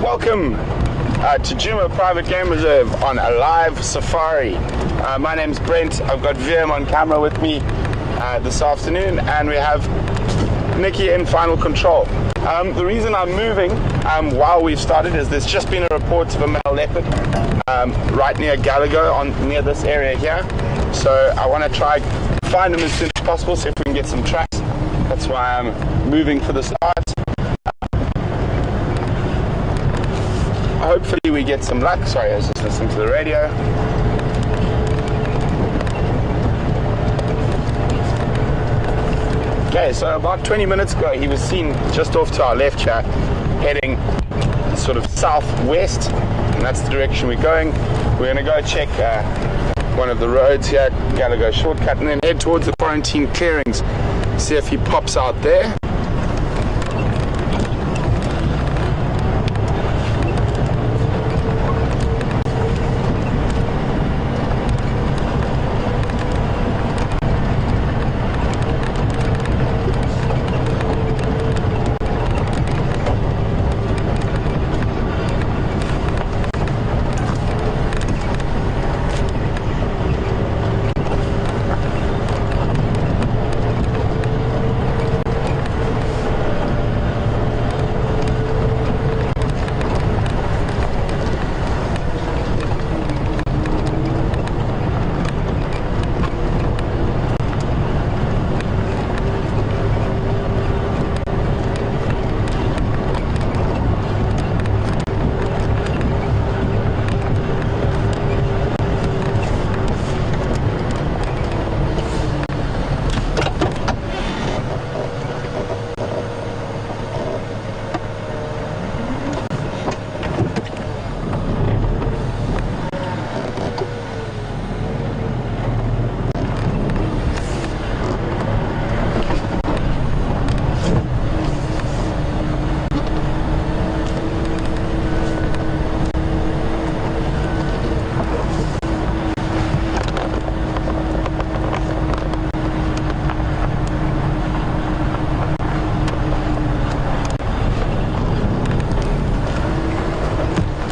Welcome to Djuma Private Game Reserve on a LiveSafari. My name's Brent. I've got VM on camera with me this afternoon, and we have Nikki in final control. The reason I'm moving while we've started is there's just been a report of a male leopard right near Gallagher, near this area here. So I want to try find him as soon as possible, see if we can get some tracks. That's why I'm moving for the start. Hopefully we get some luck. Sorry, I was just listening to the radio. Okay, so about 20 minutes ago he was seen just off to our left here, heading sort of southwest, and that's the direction we're going. We're going to go check one of the roads here, Gallagher shortcut, and then head towards the quarantine clearings, see if he pops out there.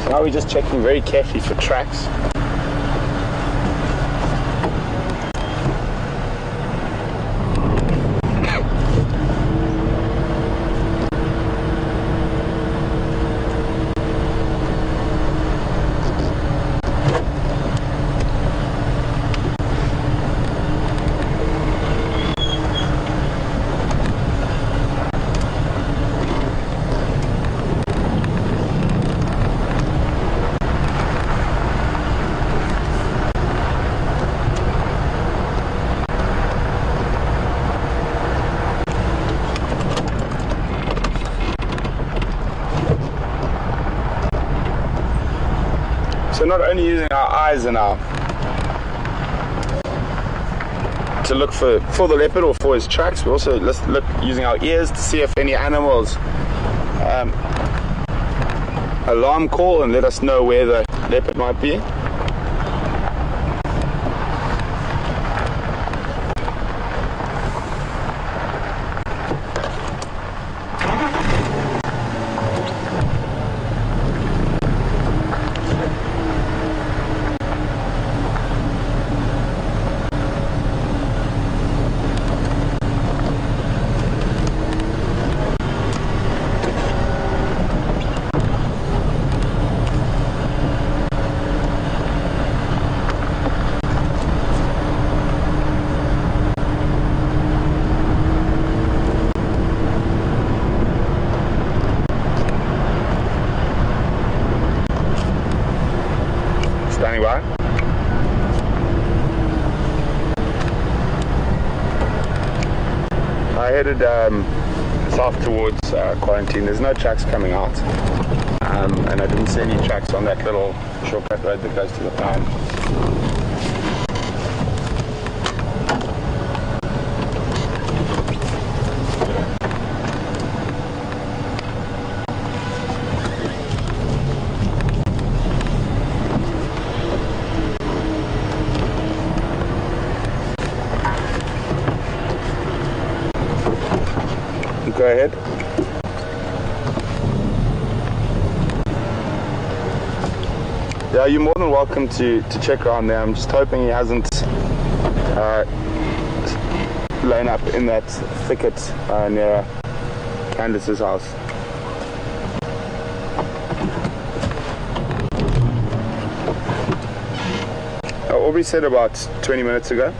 Now we're just checking very carefully for tracks. So not only using our eyes and to look for the leopard or for his tracks, we also look using our ears to see if any animals alarm call and let us know where the leopard might be. Standing by. I headed south towards Quarantine. There's no tracks coming out, and I didn't see any tracks on that little shortcut road that goes to the town. Go ahead. Yeah, you're more than welcome to check around there. I'm just hoping he hasn't lain up in that thicket near Candace's house. Aubrey said about 20 minutes ago.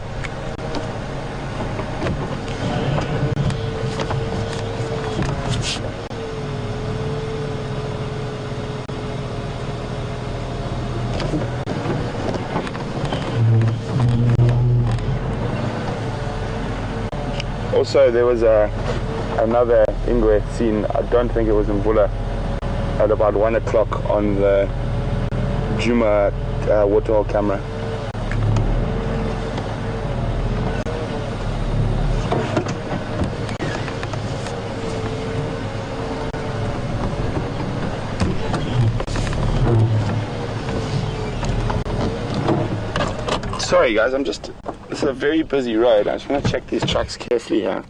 Also, there was another ingwe seen. I don't think it was in Mvula, at about 1 o'clock on the Juma waterhole camera. Sorry guys, this is a very busy road. I just want to check these trucks carefully here.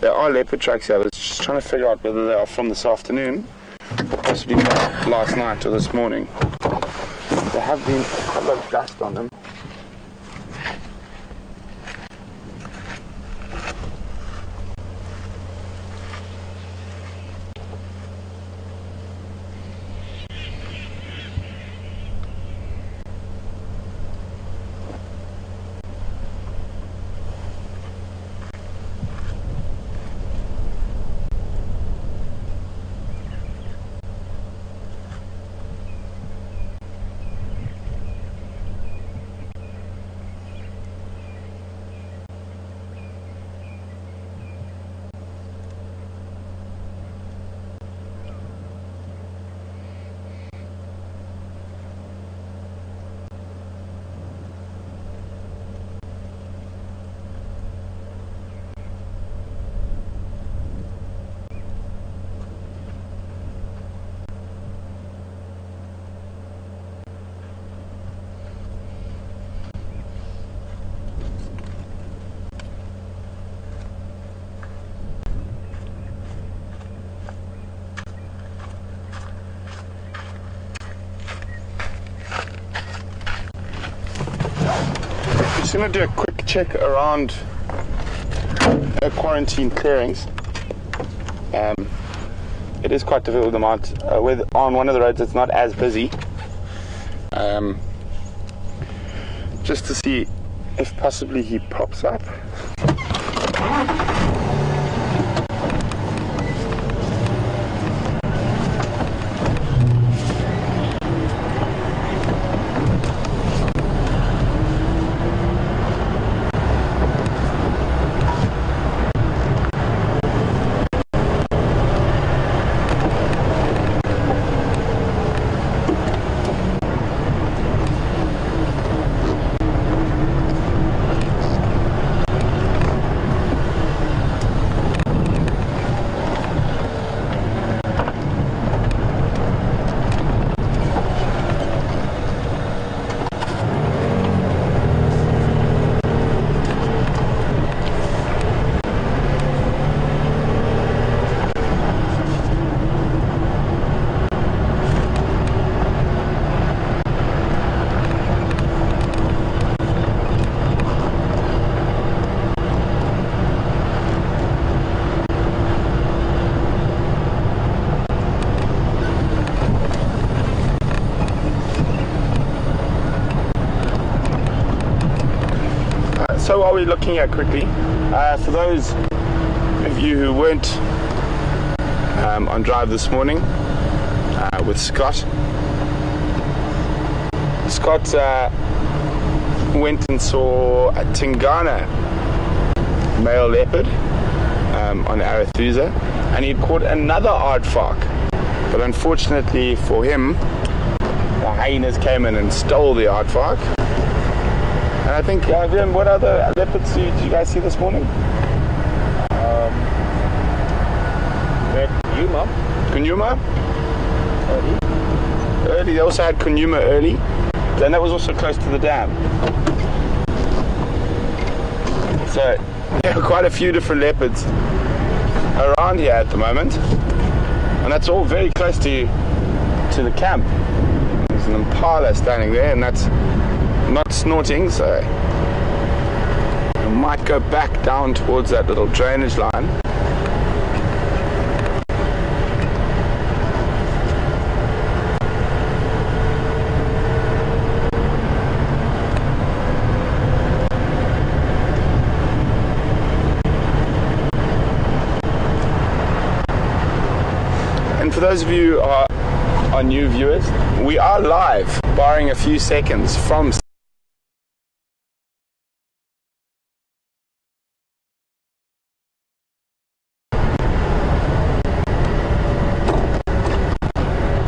There are leopard tracks here. I was just trying to figure out whether they are from this afternoon or possibly last night or this morning. There have been a couple of dust on them. Just going to do a quick check around quarantine clearings. It is quite difficult with the mount. On one of the roads it's not as busy. Just to see if possibly he pops up. So while we're looking at quickly, for those of you who weren't on drive this morning with Scott, went and saw a Tingana male leopard on Arathusa, and he'd caught another aardvark, but unfortunately for him, the hyenas came in and stole the aardvark. And I think, Vivian, what other leopards did you guys see this morning? Kunyuma? Early. They also had Kunyuma early. Then that was also close to the dam. So there are quite a few different leopards around here at the moment. And that's all very close to the camp. There's an impala standing there, and that's not snorting, so I might go back down towards that little drainage line. And for those of you who are new viewers, we are live, barring a few seconds, from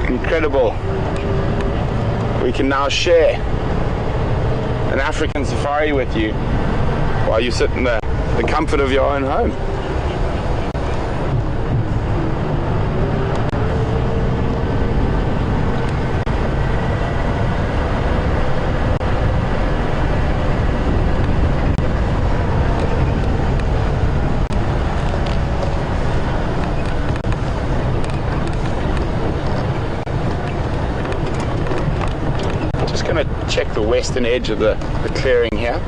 incredible. We can now share an African safari with you while you sit in the comfort of your own home. Check the western edge of the clearing here.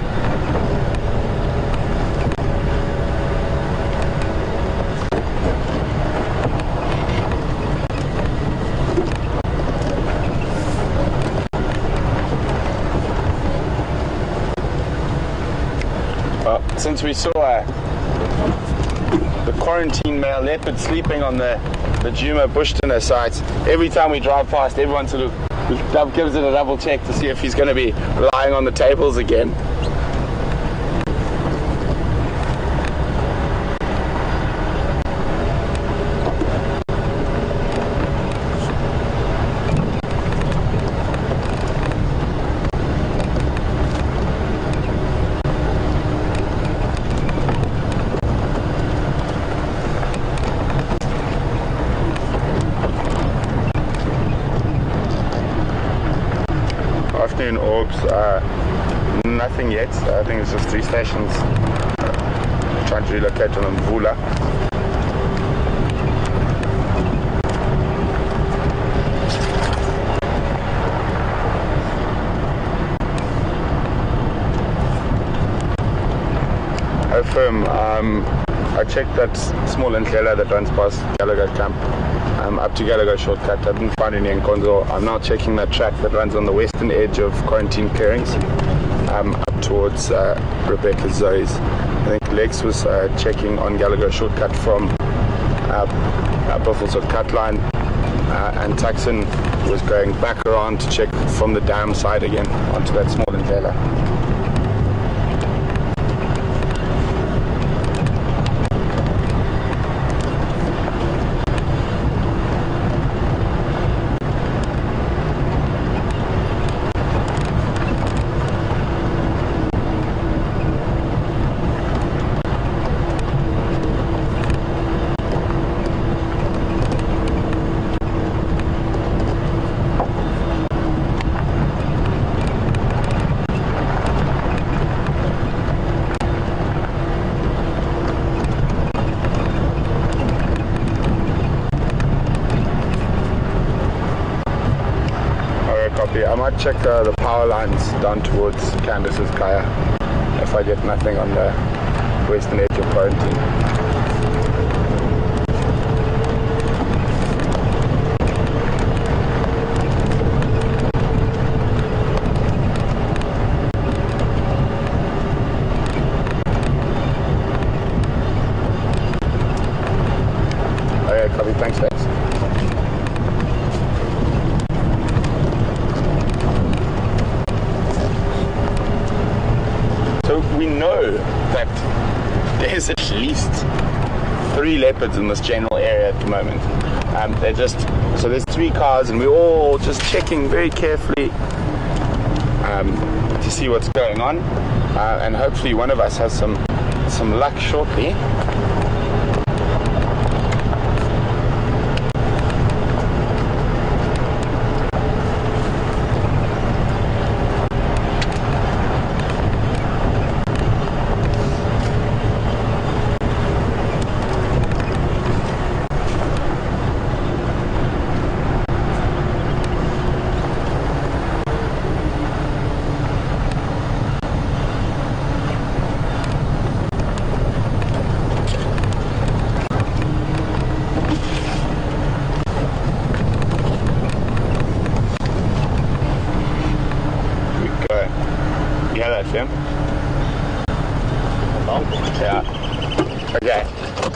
Well, since we saw the quarantine male leopard sleeping on the Djuma bush dinner site, every time we drive past, everyone sort of gives it a double check to see if he's going to be lying on the tables again. Afternoon orbs, nothing yet. I think it's just 3 stations. Trying to relocate on Mvula. Hi firm, I checked that small Ndlela that runs past Gallagher Camp up to Gallagher shortcut. I didn't find any Nkonzo. I'm now checking that track that runs on the western edge of quarantine clearings up towards Rebecca Zoe's. I think Lex was checking on Gallagher shortcut from Buffalo's cut line, and Taxon was going back around to check from the dam side again onto that small Ndlela. I might check the power lines down towards Candace's Kaya if I get nothing on the western edge of quarantine. Okay, copy. Thanks, Lex. So we know that there's at least 3 leopards in this general area at the moment. So there's 3 cars, and we're all just checking very carefully to see what's going on, and hopefully one of us has some luck shortly.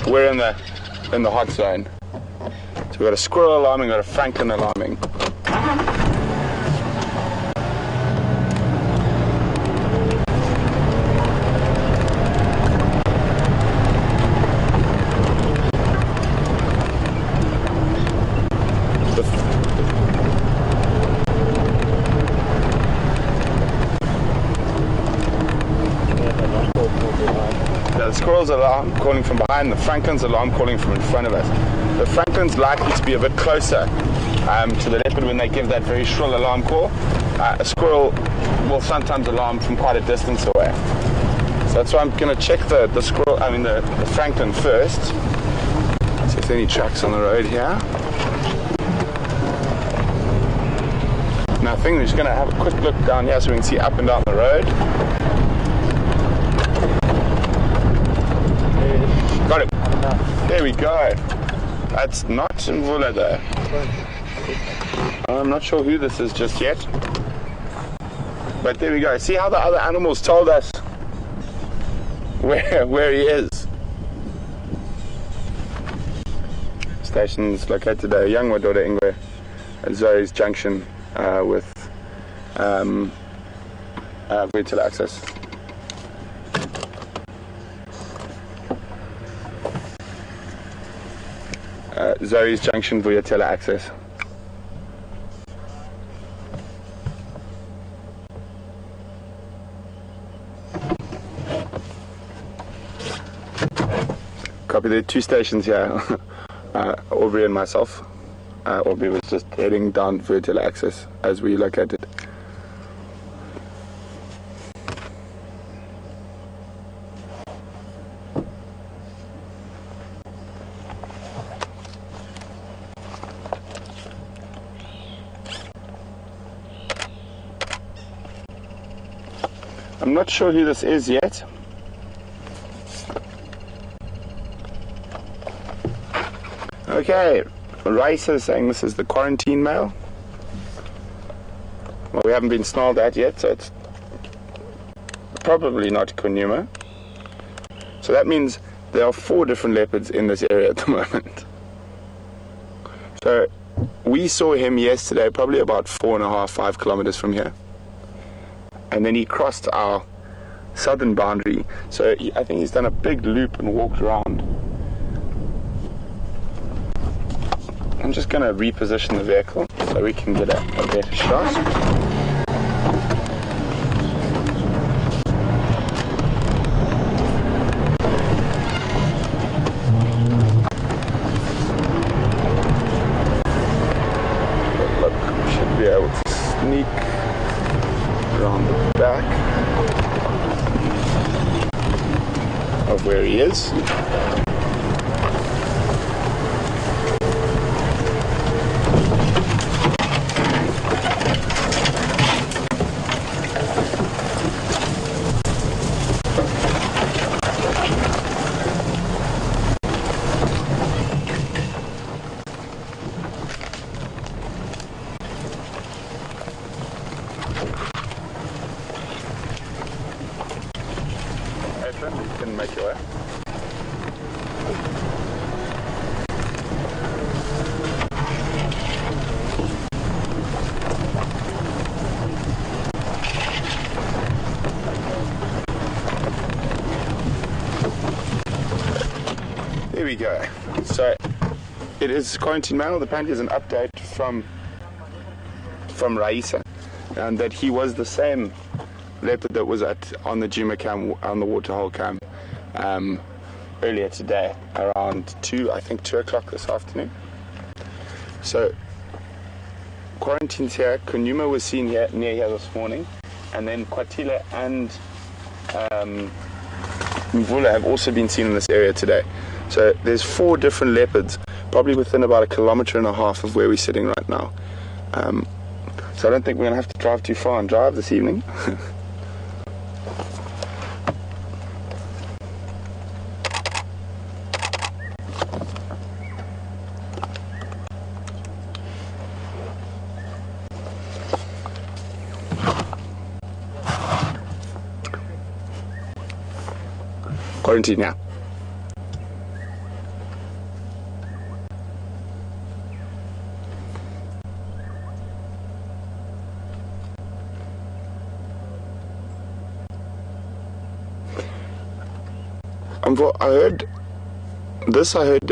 we're in the hot zone. So we've got a squirrel alarming, we've got a francolin alarming. The squirrel's alarm calling from behind, the francolin's alarm calling from in front of us. The francolin's likely to be a bit closer to the leopard when they give that very shrill alarm call. A squirrel will sometimes alarm from quite a distance away. So that's why I'm going to check the francolin first. See if there are any tracks on the road here. Nothing. We're just going to have a quick look down here so we can see up and down the road. Got it. There we go. That's not Mvula though. I'm not sure who this is just yet. But there we go. See how the other animals told us where he is. Station's located today. Young Wadora Ingwe at Zoe's junction with retail access. Zoe's junction via tele-access. Copy, there are 2 stations here. Aubrey and myself. Aubrey was just heading down via tele-access as we located. I'm not sure who this is yet. Okay, Raisa is saying this is the quarantine male. Well, we haven't been snarled at yet, so it's probably not Kunuma. So that means there are 4 different leopards in this area at the moment. So we saw him yesterday, probably about 4.5–5 kilometers from here. And then he crossed our southern boundary. So I think he's done a big loop and walked around. I'm just going to reposition the vehicle so we can get a better shot. Look, we should be able to sneak around the back of where he is. You can make your way. There we go. So it is quarantine male. Apparently there's an update from Raisa, and that he was the same leopard that was on the Juma cam, on the waterhole cam, earlier today around 2 o'clock this afternoon. So quarantine's here. Kunuma was seen here near here this morning, and then Kwatile and Mvula have also been seen in this area today. So there's 4 different leopards, probably within about 1.5 kilometers of where we're sitting right now. So I don't think we're going to have to drive too far and drive this evening. Quarantine now. I heard this. I heard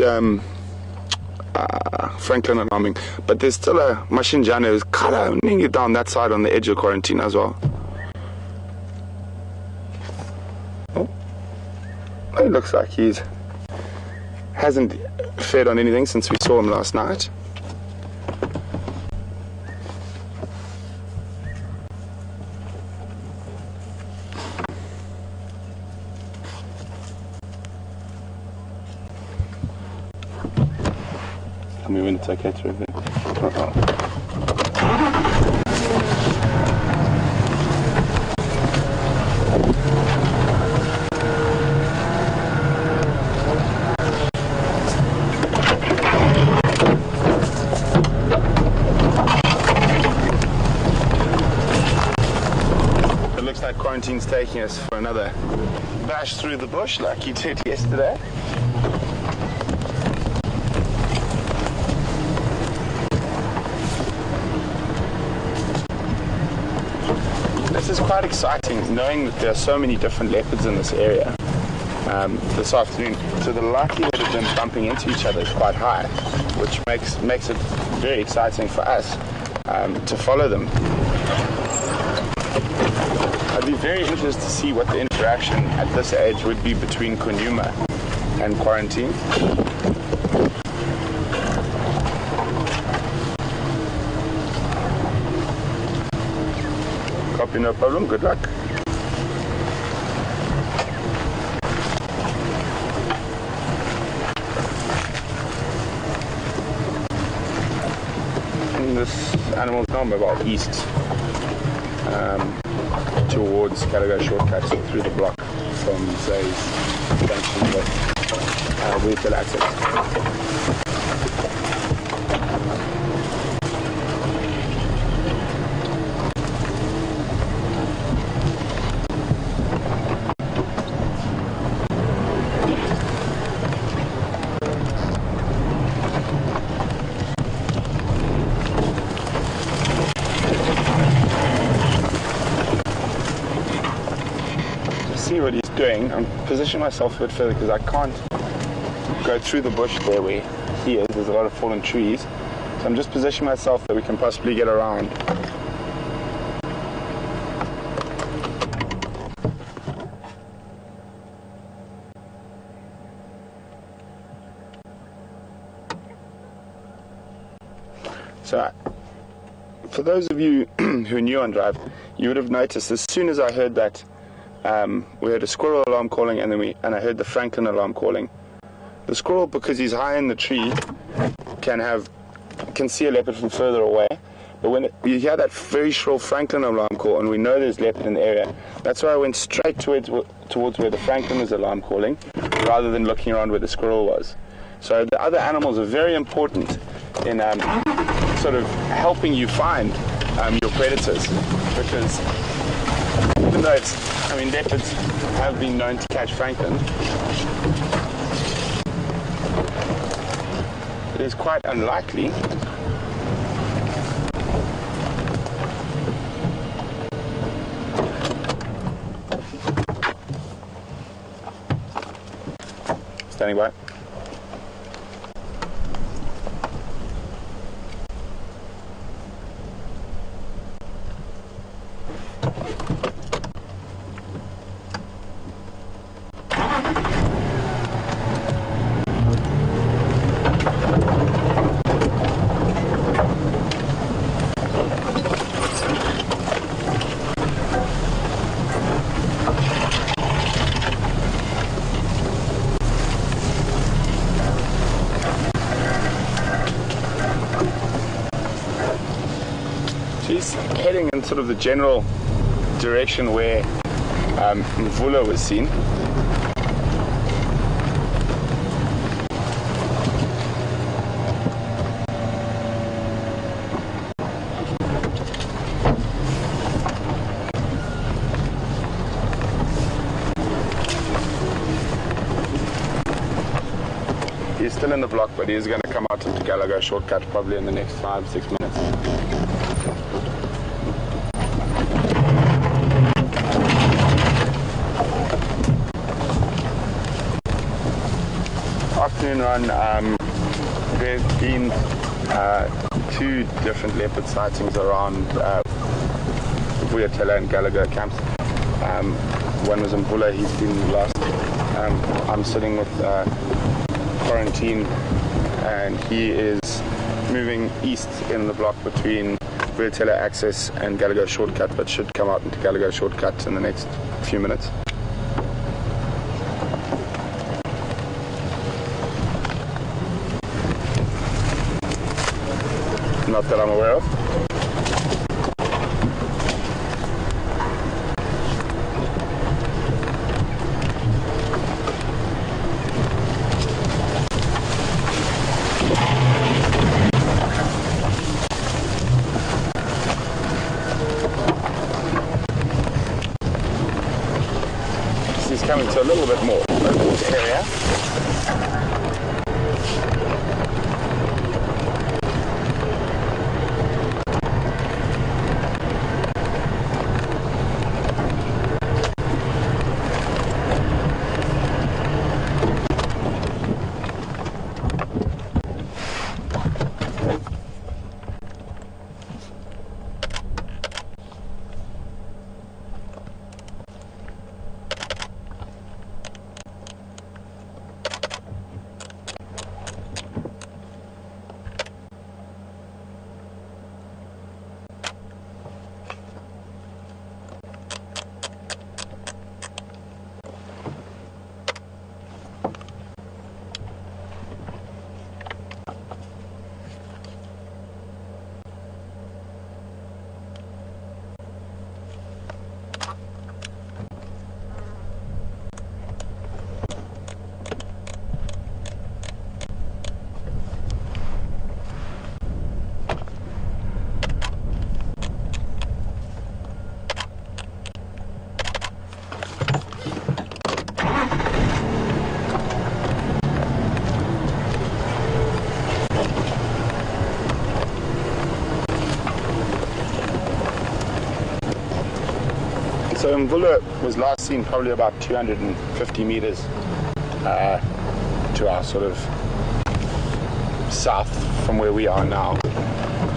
Franklin alarming, but there's still a Mashinjane who's kind of down that side on the edge of Quarantine as well. Oh, it looks like he hasn't fed on anything since we saw him last night. Tell me when it's okay to remove. It looks like Quarantine's taking us for another bash through the bush like he did yesterday. This is quite exciting, knowing that there are so many different leopards in this area this afternoon. So the likelihood of them bumping into each other is quite high, which makes it very exciting for us to follow them. I'd be very interested to see what the interaction at this age would be between Kunuma and Quarantine. Copy, no problem. Good luck. And this animal's now mobile east towards Gallagher shortcuts through the block from Zay's junction with vehicle access. See what he's doing. I'm positioning myself a bit further because I can't go through the bush there where he is. There's a lot of fallen trees. So I'm just positioning myself that we can possibly get around. So for those of you who are new on Drive, you would have noticed as soon as I heard that we heard a squirrel alarm calling, and I heard the Franklin alarm calling. The squirrel, because he's high in the tree, can see a leopard from further away. But when you hear that very shrill Franklin alarm call, and we know there's leopard in the area, that's why I went straight towards where the Franklin was alarm calling, rather than looking around where the squirrel was. So the other animals are very important in sort of helping you find your predators, because even though leopards have been known to catch Franklin, it is quite unlikely standing by. She's heading in sort of the general direction where Mvula was seen. He's still in the block, but he's going to come out into Gallagher shortcut probably in the next 5-6 minutes. afternoon run, there's been 2 different leopard sightings around Kwatile and Mvula camps. One was in Mvula, he's been lost. I'm sitting with Quarantine, and he is moving east in the block between Kwatile access and Gallagher shortcut, but should come out into Gallagher shortcut in the next few minutes. Not that I'm aware of. He's coming to a little bit more open area. So Mvula was last seen probably about 250 meters to our sort of south from where we are now.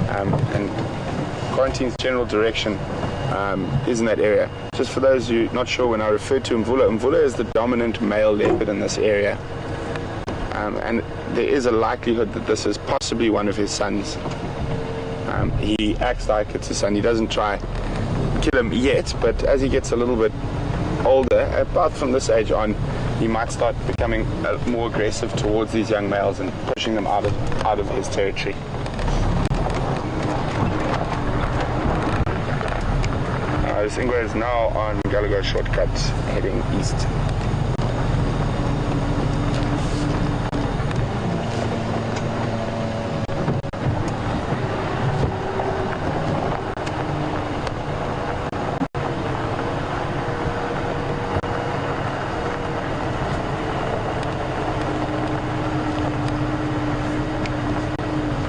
And Quarantine's general direction is in that area. Just for those who are not sure, when I refer to Mvula, Mvula is the dominant male leopard in this area. And there is a likelihood that this is possibly one of his sons. He acts like it's his son. He doesn't try kill him yet, but as he gets a little bit older, about from this age on, he might start becoming more aggressive towards these young males and pushing them out of his territory. This Ingwe is now on Gallagher shortcut heading east.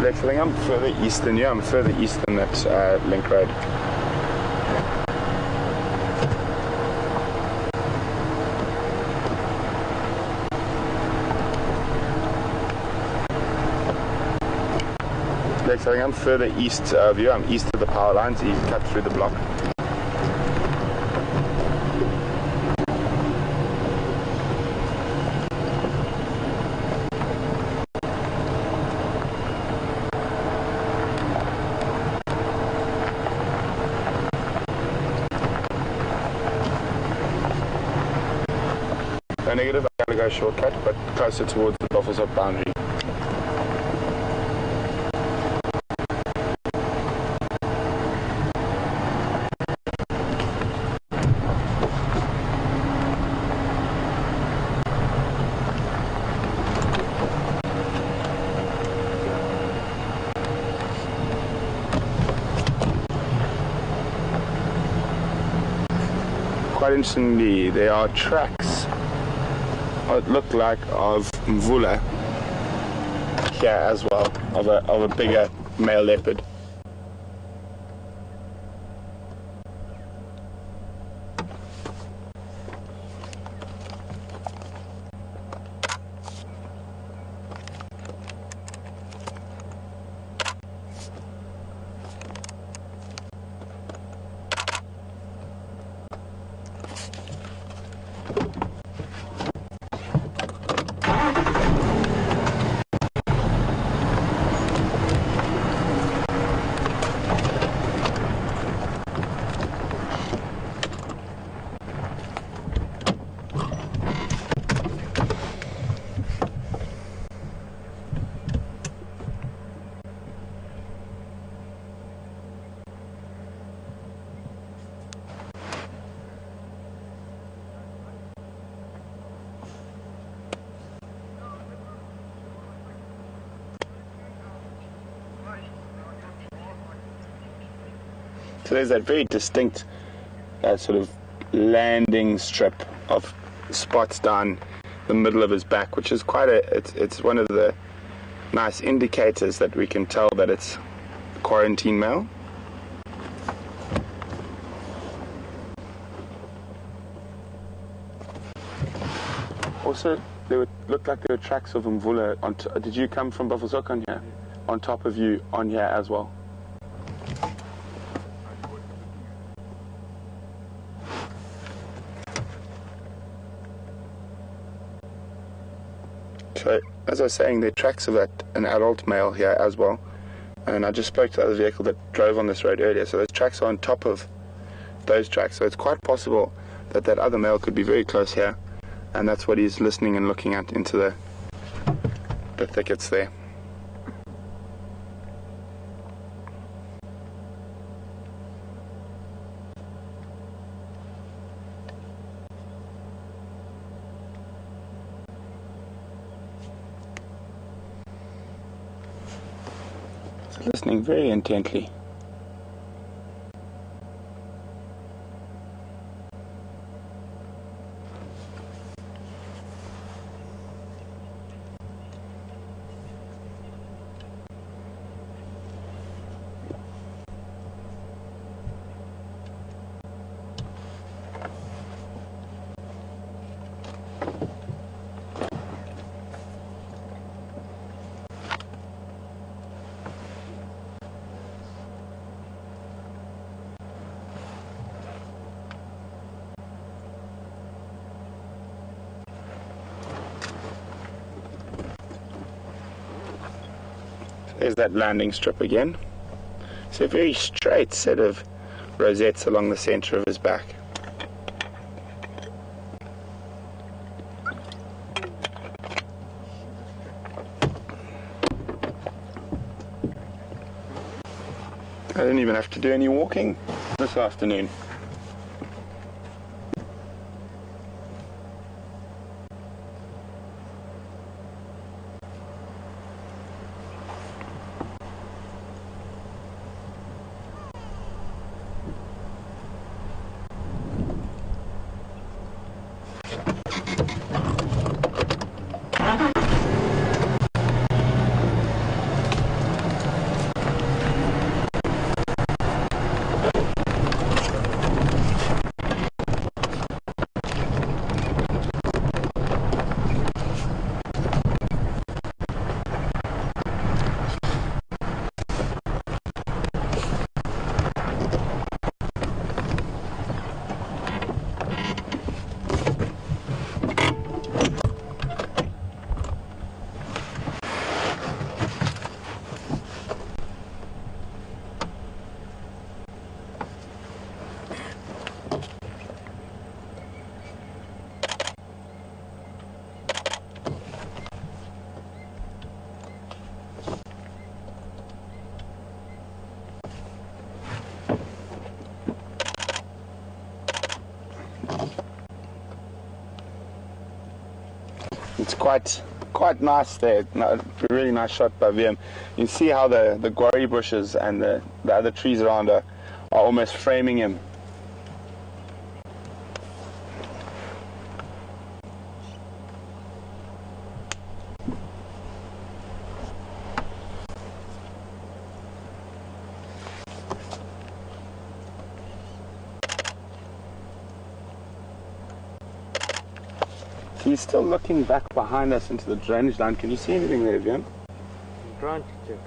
I think I'm further east than you. I'm further east than that link road. Lex, I think I'm further east of you. I'm east of the power lines. You cut through the block. No negative, I gotta go shortcut, but closer towards the Buffelshoek boundary. Quite interestingly, there are tracks, it looked like, of Mvula here as well, of a bigger male leopard. So there's that very distinct sort of landing strip of spots down the middle of his back, which is quite it's one of the nice indicators that we can tell that it's a quarantine male. Also, looked like there were tracks of Mvula did you come from Buffelshoek on here? On top of you on here as well? So, as I was saying, there are tracks of an adult male here as well. And I just spoke to the other vehicle that drove on this road earlier. So those tracks are on top of those tracks. So it's quite possible that that other male could be very close here. And that's what he's listening and looking at into the thickets there. Listening very intently. There's that landing strip again. It's a very straight set of rosettes along the center of his back. I didn't even have to do any walking this afternoon. It's quite nice there. Really nice shot by VM. You see how the guarri bushes and the other trees around are almost framing him. He's still looking back behind us into the drainage line. Can you see anything there, Vian? I'm trying to check.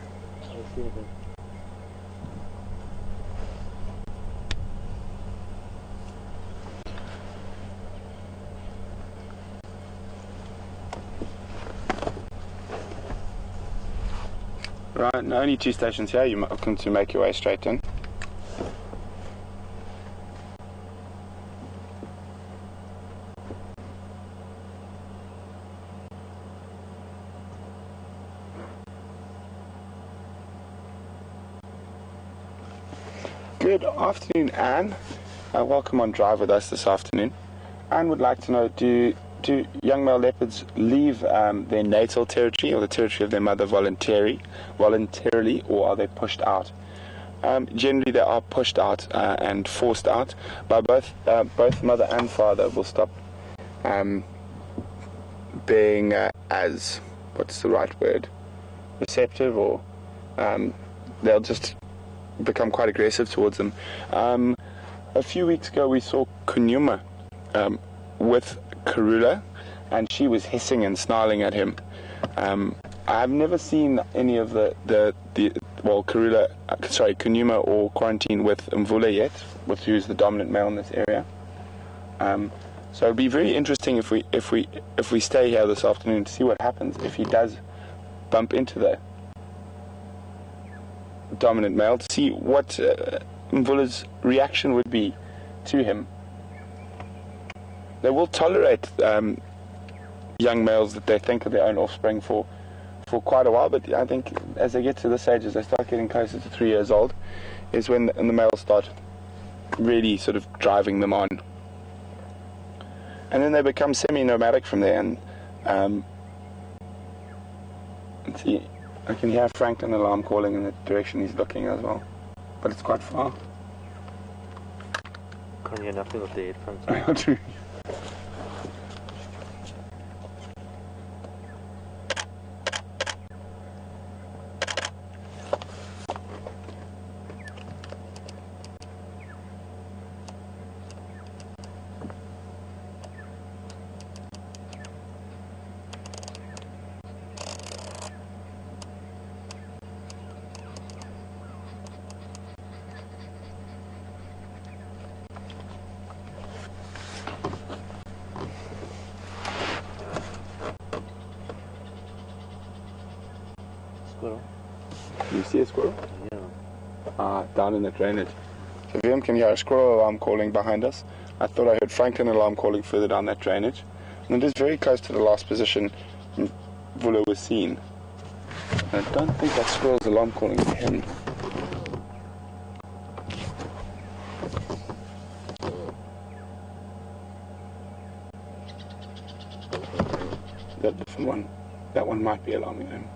I see anything. Right, only 2 stations here. You're welcome to make your way straight in. Good afternoon, Anne. Welcome on Drive with us this afternoon. Anne would like to know, do young male leopards leave their natal territory or the territory of their mother voluntarily, or are they pushed out Generally they are pushed out and forced out by both mother and father will stop being as, what's the right word, receptive, or they'll just become quite aggressive towards them. A few weeks ago we saw Kunyuma with Karula, and she was hissing and snarling at him. I've never seen any of Kunyuma or Quarantine with Mvula yet, who's the dominant male in this area. So it'd be very interesting if we stay here this afternoon to see what happens if he does bump into the dominant male, to see what Mvula's reaction would be to him. They will tolerate young males that they think are their own offspring for quite a while, but I think as they get to this age, as they start getting closer to 3 years old, is when the males start really sort of driving them on. And then they become semi-nomadic from there. And let's see, I can hear Franklin alarm calling in the direction he's looking as well, but it's quite far. Kan je nothing of the headphones? True. Squirrel? You see a squirrel? Yeah. Down in the drainage. So VM can hear a squirrel alarm calling behind us. I thought I heard Franklin alarm calling further down that drainage. And it is very close to the last position Mvula was seen. I don't think that squirrel's alarm calling to him. That different one. That one might be alarming him.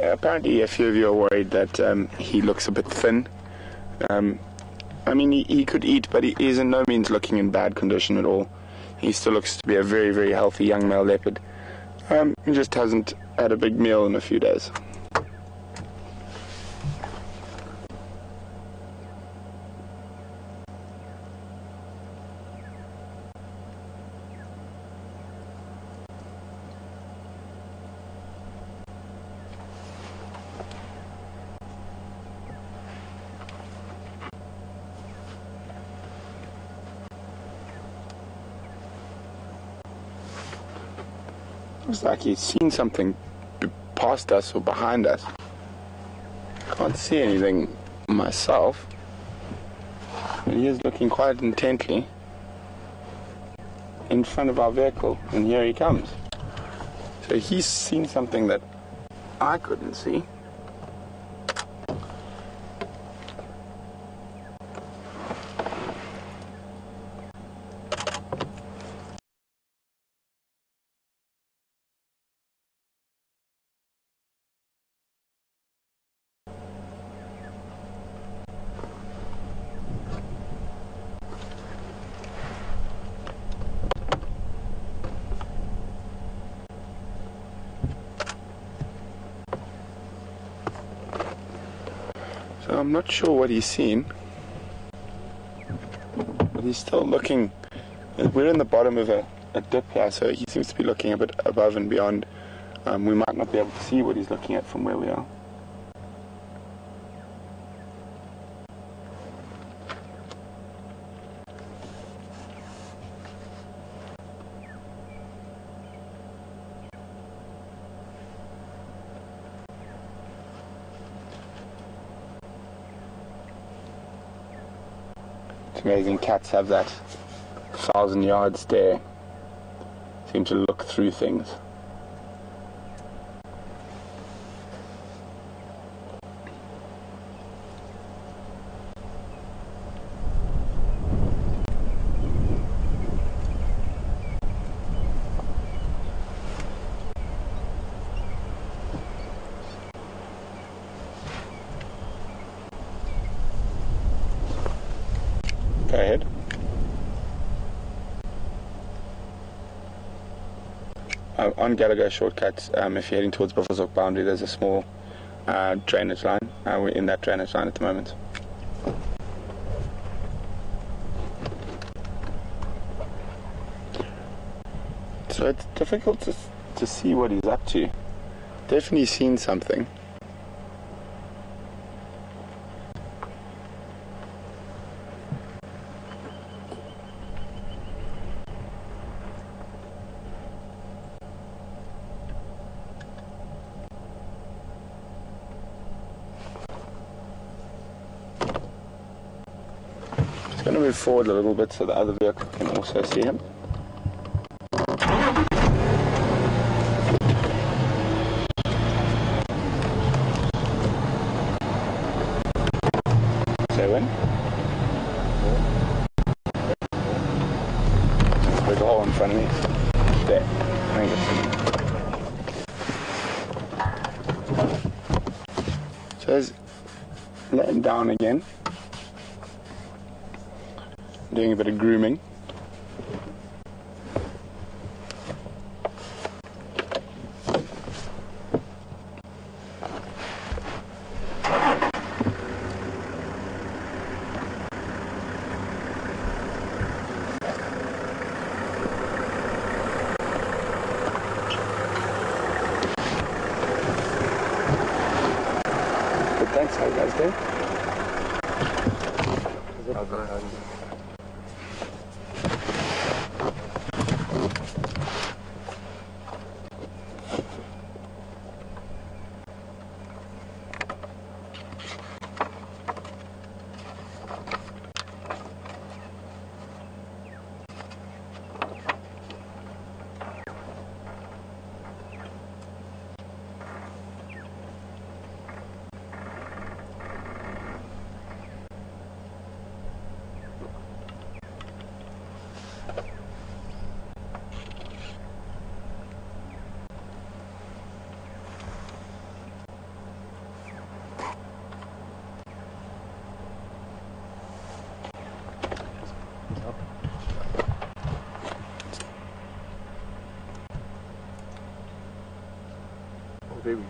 Apparently a few of you are worried that he looks a bit thin. I mean, he could eat, but he is in no means looking in bad condition at all. He still looks to be a very, very healthy young male leopard. He just hasn't had a big meal in a few days. Looks like he's seen something past us or behind us. Can't see anything myself. But he is looking quite intently in front of our vehicle, and here he comes. So he's seen something that I couldn't see. So I'm not sure what he's seen, but he's still looking. We're in the bottom of a dip here, so he seems to be looking a bit above and beyond. We might not be able to see what he's looking at from where we are. amazing. Cats have that 1,000-yard stare. Seem to look through things. Go ahead. On Gallagher shortcuts, if you're heading towards Buffelshoek boundary, there's a small drainage line. We're in that drainage line at the moment. So it's difficult to see what he's up to. Definitely seen something. Just going to move forward a little bit so the other vehicle can also see him. Big hole in front of me. There. I think it's... So he's letting down again. Doing a bit of grooming. Thanks, how you guys doing?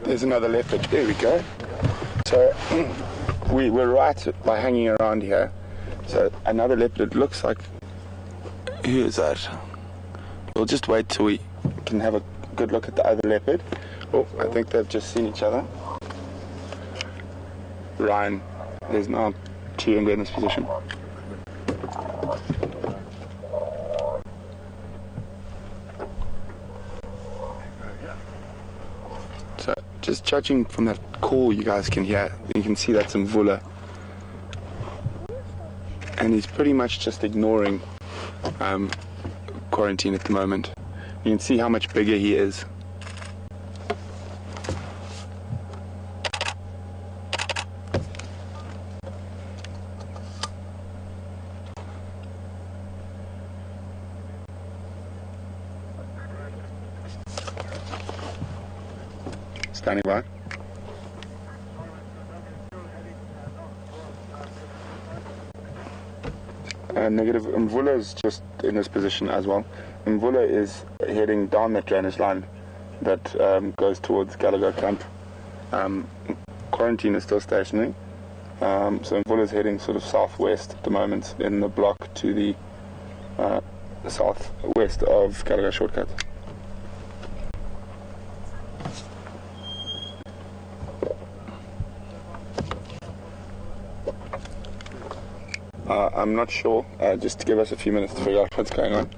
There's another leopard. There we go. So we're right by hanging around here. So another leopard. It looks like... Who is that? We'll just wait till we can have a good look at the other leopard. Oh, I think they've just seen each other. Ryan, there's now two in this position. So just judging from that call you guys can hear, you can see that's Mvula. And he's pretty much just ignoring Quarantine at the moment. You can see how much bigger he is. Standing by. Negative. Mvula is just in this position as well. Mvula is heading down that drainage line that goes towards Gallagher camp. Quarantine is still stationary. So Mvula is heading sort of southwest at the moment in the block to the southwest of Gallagher shortcut. I'm not sure, just to give us a few minutes to figure out what's going on.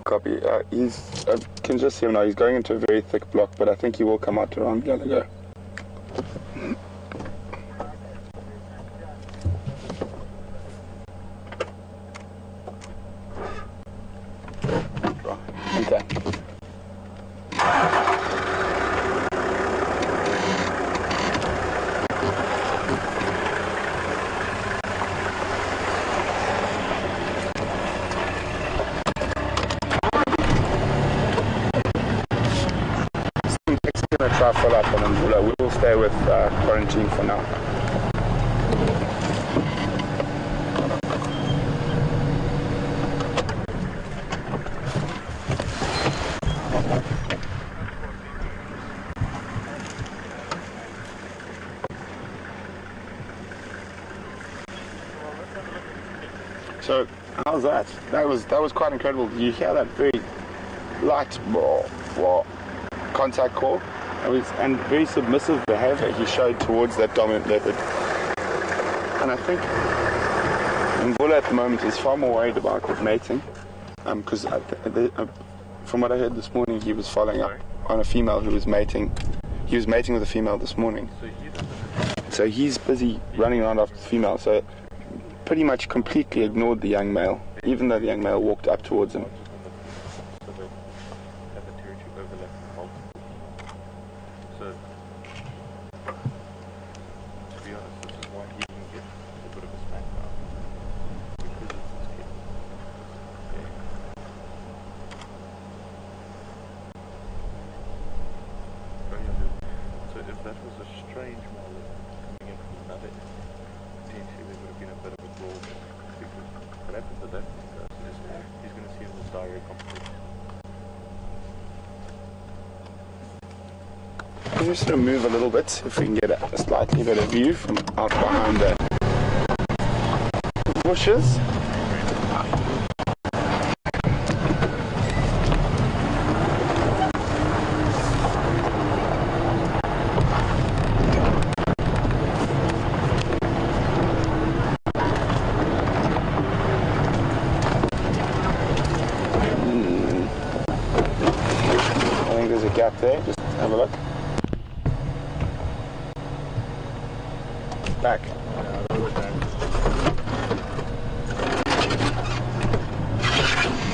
Copy. I can just see him now. He's going into a very thick block, but I think he will come out around Gallagher. Okay. Going to try follow up on Mvula. We will stay with Quarantine for now. So how's that? That was quite incredible. You hear that very light contact call, and very submissive behavior he showed towards that dominant leopard. And I think Mvula at the moment is far more worried about mating, because from what I heard this morning, he was following up on a female who was mating. He was mating with a female this morning. So he's busy running around after the female. So pretty much completely ignored the young male, even though the young male walked up towards him. I'm just going to move a little bit, if we can get a slightly better view from out behind the bushes. I think there's a gap there, just have a look. Back.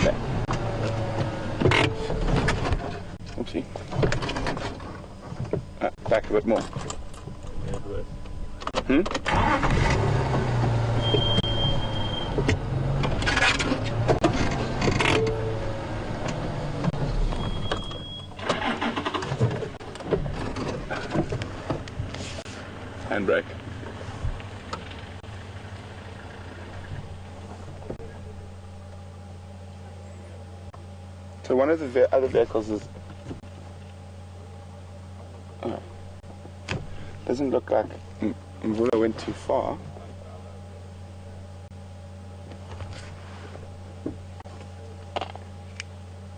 There. Oopsie. Back a bit more. Handbrake. So one of the other vehicles is... doesn't look like Mvula went too far.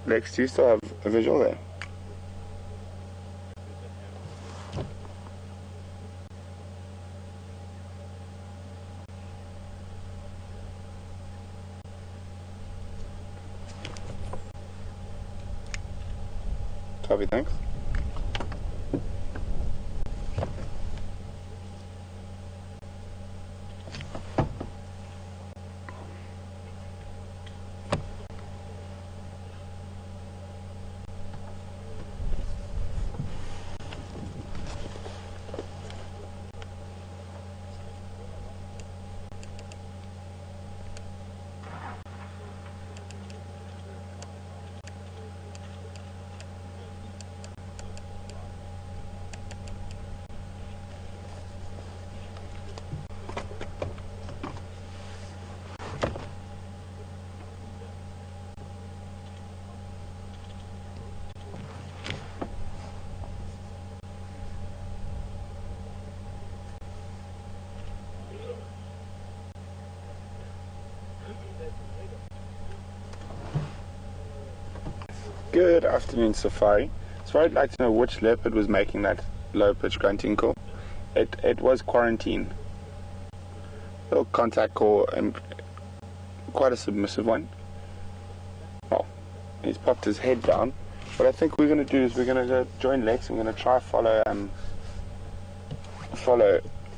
Lex, do you still have a visual there? Copy, thanks. Good afternoon, Safari. So I'd like to know which leopard was making that low-pitch grunting call. It was Quarantine. Little contact call and quite a submissive one. Well, He's popped his head down. What I think we're going to do is we're going to go join Lex. We're going to try follow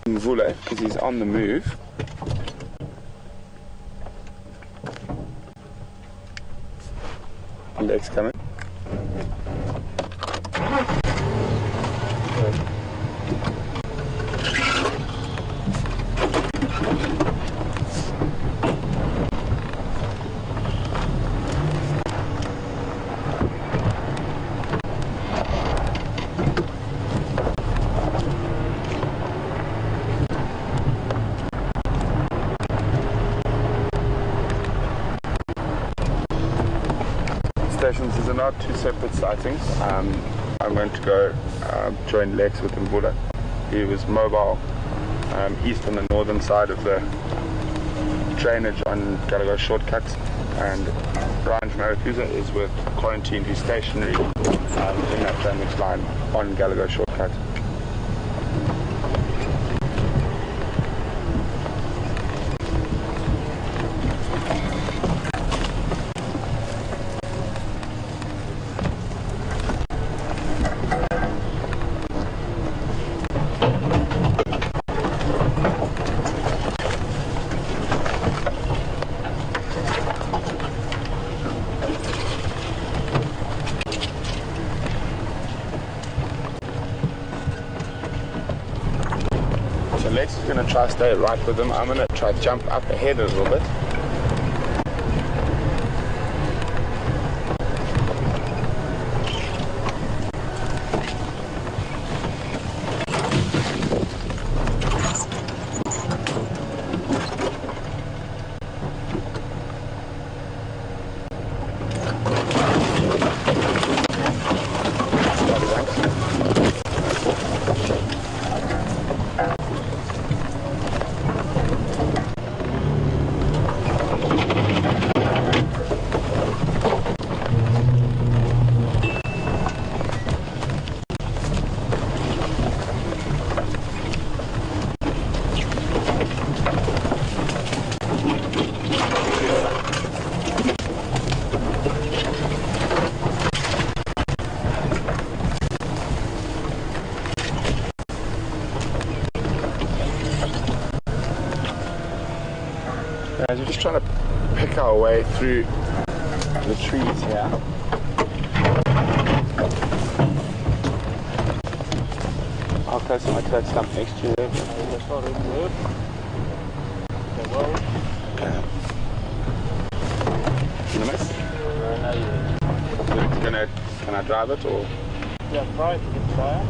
Mvula because he's on the move. Lex coming. Stations, these are not two separate sightings. I'm going to go join Lex with Mvula. He was mobile east on the northern side of the drainage on Gallagher Shortcut, and Ryan from Aracusa is with Quarantine, who's stationary in that drainage line on Gallagher Shortcut. So Lex is going to try to stay right with him. I'm going to try to jump up ahead a little bit. Guys, we're just trying to pick our way through the trees here. I'll close my touch stump next to you. Okay. You miss? Can I drive it or? Yeah, try it. You can try it.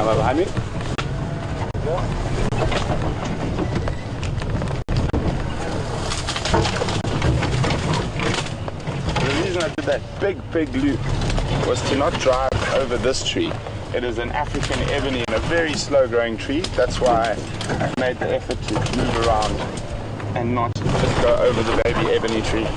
Behind me? Yeah. The reason I did that big loop was to not drive over this tree. It is an African ebony and a very slow growing tree. That's why I made the effort to move around and not just go over the baby ebony tree.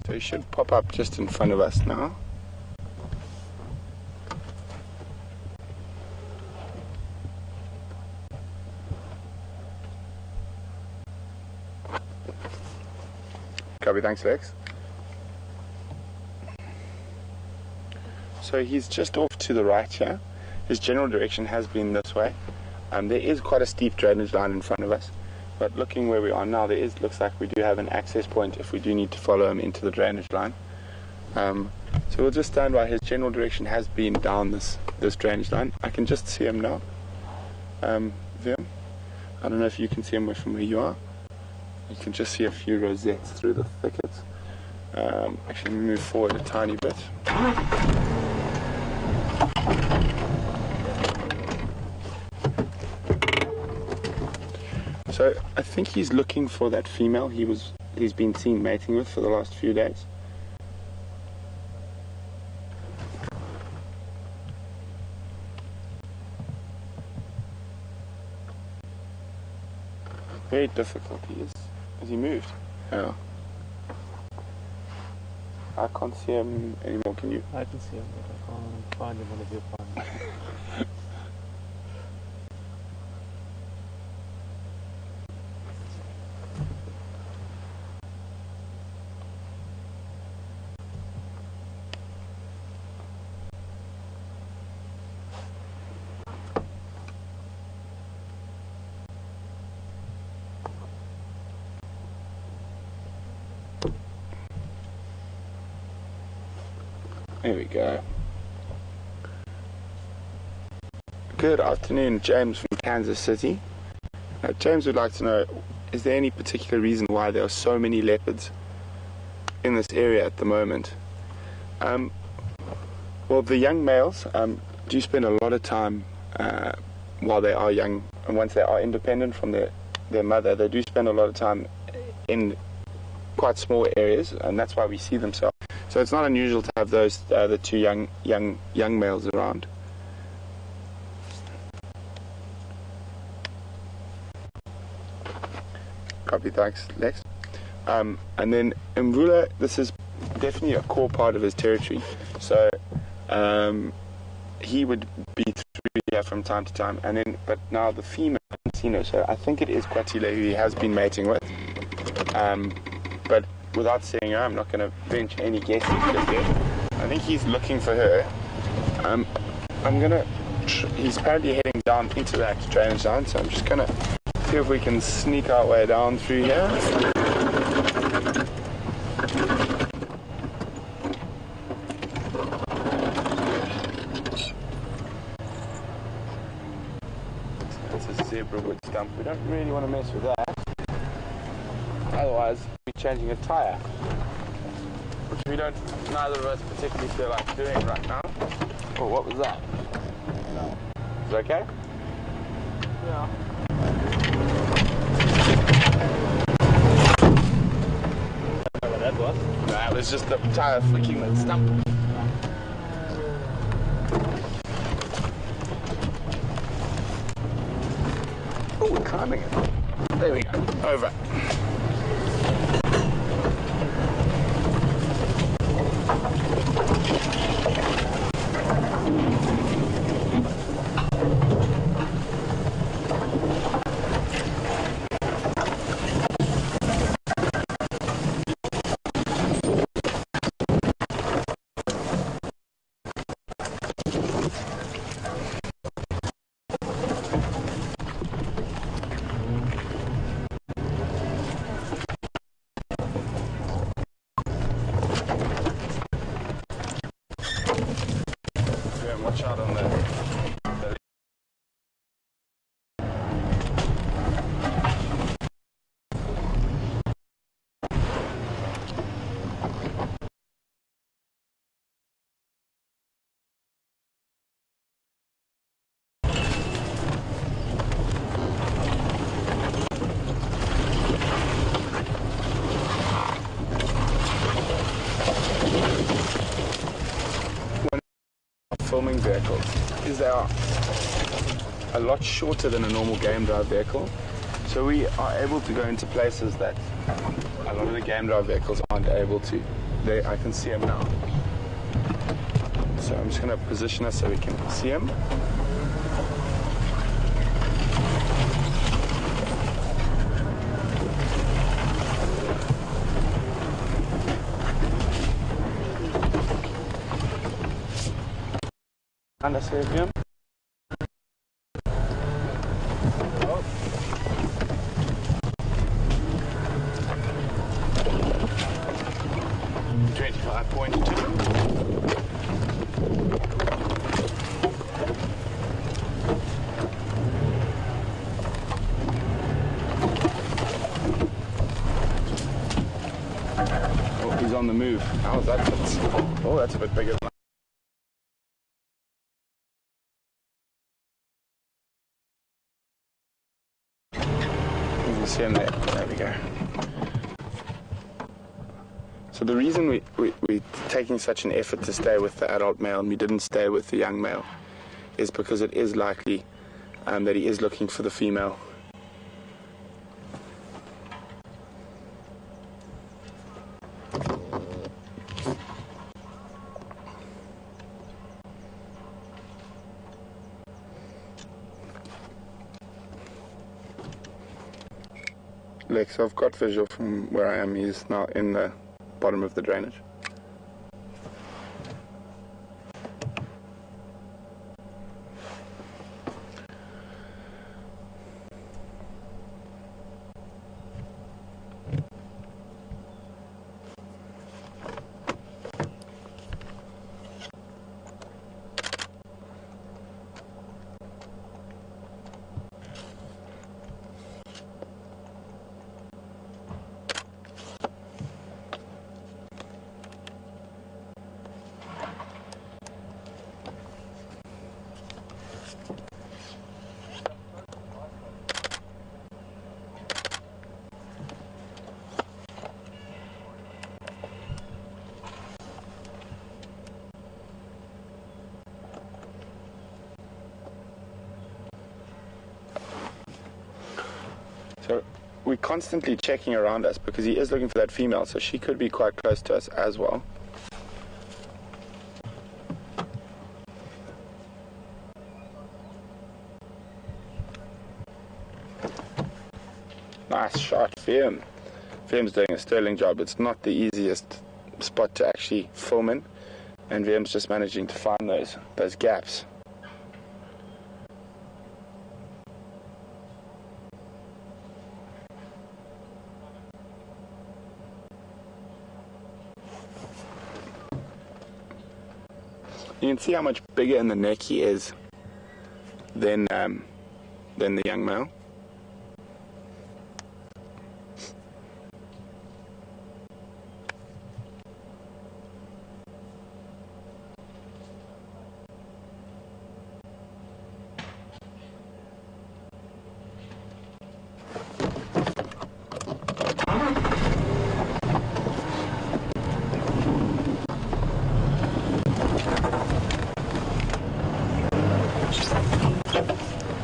So he should pop up just in front of us now. Copy, thanks Lex. So he's just off to the right here. His general direction has been this way. There is quite a steep drainage line in front of us, but looking where we are now, looks like we do have an access point if we do need to follow him into the drainage line. So we'll just stand by. His general direction has been down this drainage line. I can just see him now. Vim, I don't know if you can see him from where you are. You can just see a few rosettes through the thickets. Actually move forward a tiny bit. So I think he's looking for that female he's been seen mating with for the last few days. Very difficult he is. Has he moved? Yeah. I can't see him anymore, can you? I can see him, but I can't find him on the viewpoint. There we go. Good afternoon, James from Kansas City. James would like to know, is there any particular reason why there are so many leopards in this area at the moment? Well, the young males do spend a lot of time while they are young, and once they are independent from their mother, they do spend a lot of time in quite small areas, and that's why we see them so. So it's not unusual to have those the two young males around. Copy, thanks, Lex. And then Mvula, this is definitely a core part of his territory. So he would be through here from time to time, but now the female, so I think it is Kwatile who he has been mating with. But without seeing her, I'm not going to venture any guesses just yet. I think he's looking for her. He's apparently heading down into that drainage line, so I'm just going to see if we can sneak our way down through here. That's a zebra wood stump. We don't really want to mess with that. Otherwise, we're changing a tyre, which neither of us particularly feel like doing right now. Oh, what was that? No. Is it okay? Yeah. I don't know what that was. No, it was just the tyre flicking that stump. Oh, we're climbing it. There we go. Over. Watch out on the filming vehicles is they are a lot shorter than a normal game drive vehicle, so we are able to go into places that a lot of the game drive vehicles aren't able to. I can see them now, so I'm just going to position us so we can see them. And I save him. Oh. 25.2. Oh, he's on the move. How's that? Oh, that's a bit bigger than you can see him there. There we go. So the reason we're taking such an effort to stay with the adult male and we didn't stay with the young male is because it is likely that he is looking for the female. Look, so I've got visual from where I am. He's now in the bottom of the drainage. So we're constantly checking around us because he is looking for that female, so she could be quite close to us as well. Nice shot, VM. VM's doing a sterling job. It's not the easiest spot to actually film in, and VM's just managing to find those gaps. You can see how much bigger in the neck he is than the young male.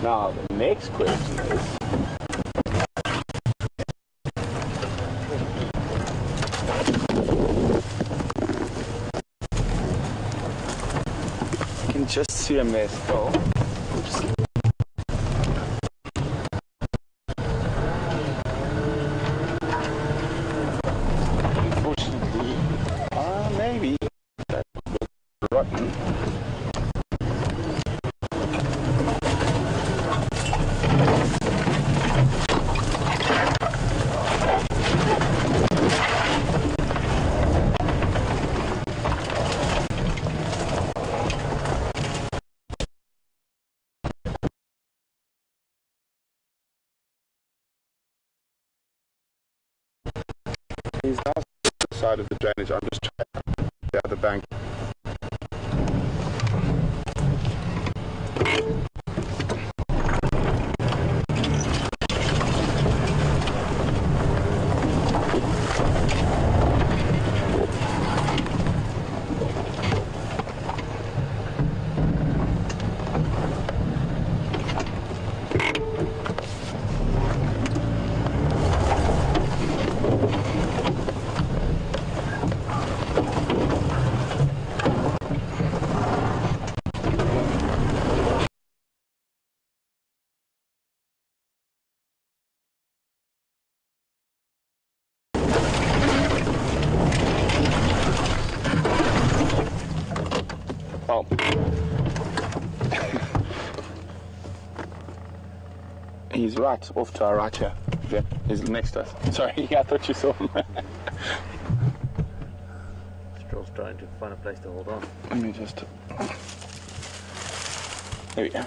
Now, the next question is, you can just see him there still. Oops. Unfortunately, maybe that was rotten. He's now on the side of the drainage. I'm just trying the other bank. He's right off to our right here. Yeah, he's next to us. Sorry, I thought you saw him. Stroll's trying to find a place to hold on. Let me just... There we go.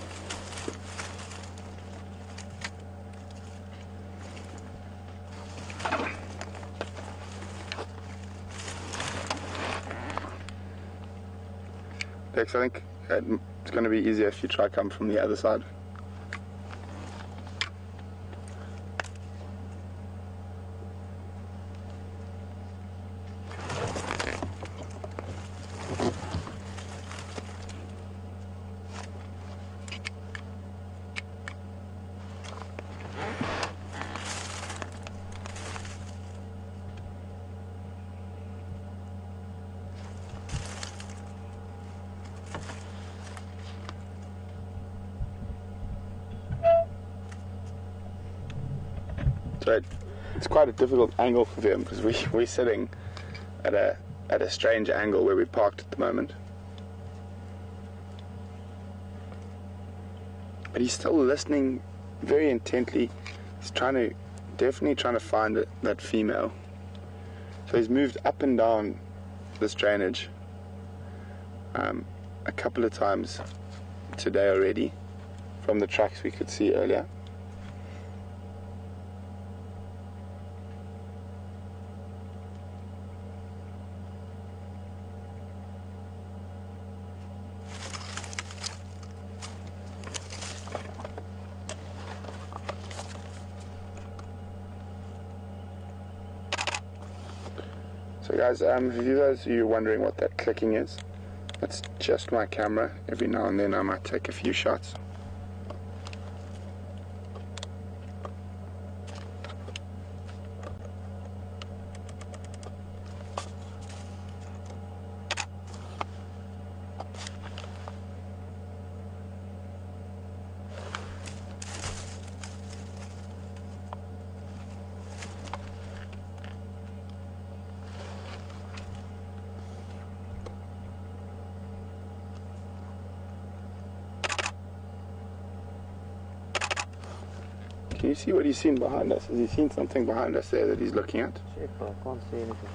Dex, I think it's going to be easier if you try to come from the other side. So it's quite a difficult angle for them because we're sitting at a strange angle where we're parked at the moment. But he's still listening very intently. He's definitely trying to find that female. So he's moved up and down this drainage a couple of times today already from the tracks we could see earlier. So guys, for you guys who are wondering what that clicking is, that's just my camera. Every now and then I might take a few shots. Can you see what he's seen behind us? Has he seen something behind us there that he's looking at? Check, but I can't see anything.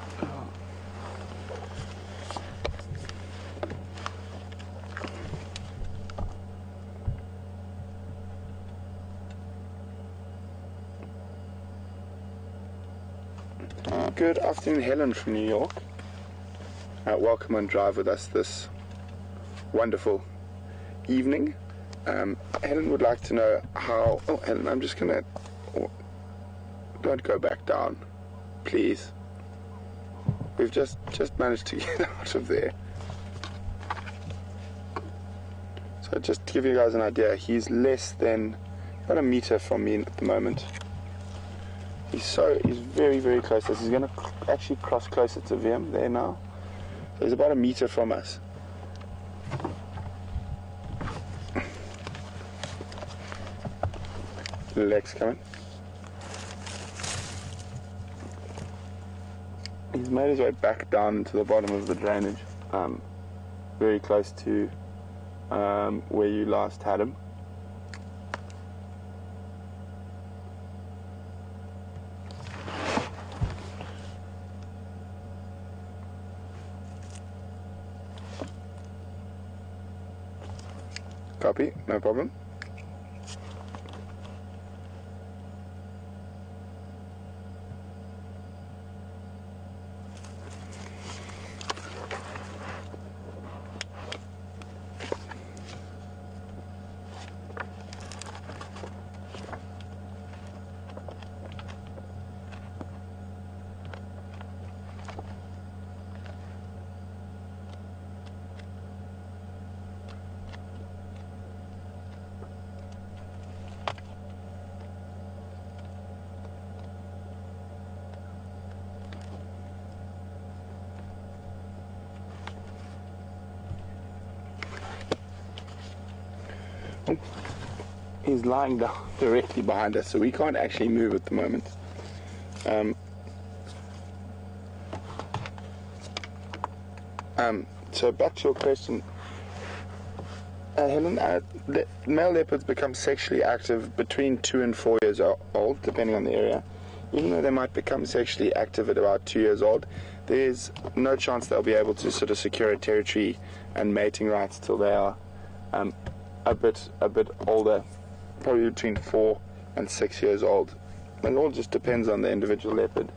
Good afternoon, Helen from New York. Welcome on Drive with us this wonderful evening. Helen would like to know how... Oh, Helen, I'm just going to... Don't go back down, please. We've just managed to get out of there. So just to give you guys an idea, he's less than about a meter from me at the moment. He's very, very close to us. He's going to actually cross closer to VM there now. So he's about a meter from us. Legs coming. He's made his way back down to the bottom of the drainage, very close to where you last had him. Copy, no problem. He's lying down directly behind us, so we can't actually move at the moment. So back to your question, Helen, male leopards become sexually active between 2 and 4 years old, depending on the area. Even though they might become sexually active at about 2 years old, there's no chance they'll be able to sort of secure a territory and mating rights till they are a bit older, probably between 4 and 6 years old. It all just depends on the individual leopard.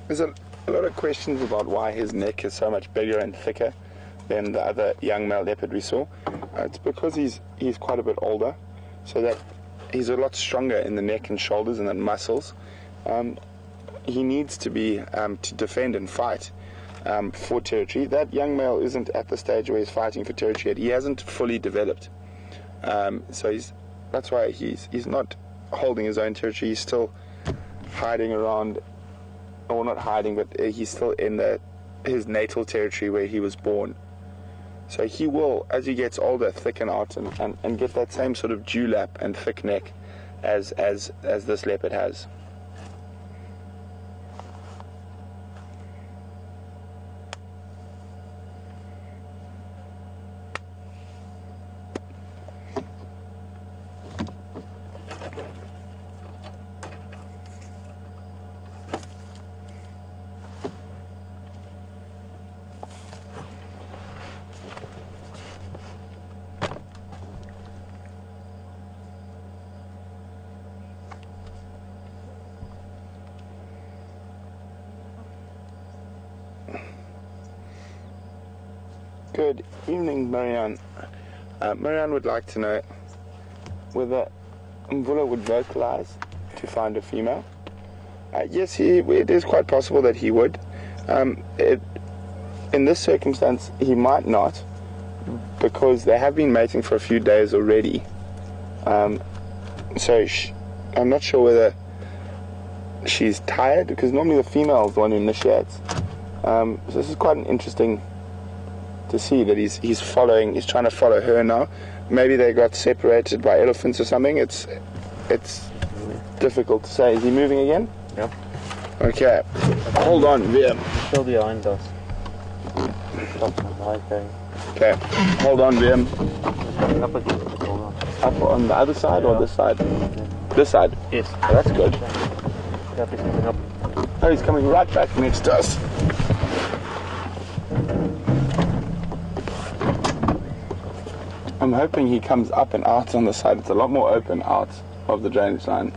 There's a lot of questions about why his neck is so much bigger and thicker than the other young male leopard we saw. It's because he's quite a bit older, so that he's a lot stronger in the neck and shoulders and the muscles. He needs to be to defend and fight for territory. That young male isn't at the stage where he's fighting for territory yet. He hasn't fully developed, so that's why he's not holding his own territory. He's still hiding around. Or not hiding, but he's still in his natal territory where he was born. So he will, as he gets older, thicken out and get that same sort of dewlap and thick neck as this leopard has. Good evening, Marianne. Marianne would like to know whether Mvula would vocalize to find a female. Yes, it is quite possible that he would. In this circumstance, he might not, because they have been mating for a few days already. So I'm not sure whether she's tired, because normally the female is the one who initiates. So this is quite an interesting to see that he's trying to follow her now. Maybe they got separated by elephants or something. It's difficult to say. Is he moving again? Yeah. Okay. Hold on, Liam. Still behind us. Okay. Hold on, Liam. Up again. Hold on. Up on the other side or this side? Yeah. This side? Yes. Oh, that's good. Yeah, he's coming up. Oh, he's coming right back next to us. I'm hoping he comes up and out on the side. It's a lot more open out of the drainage line.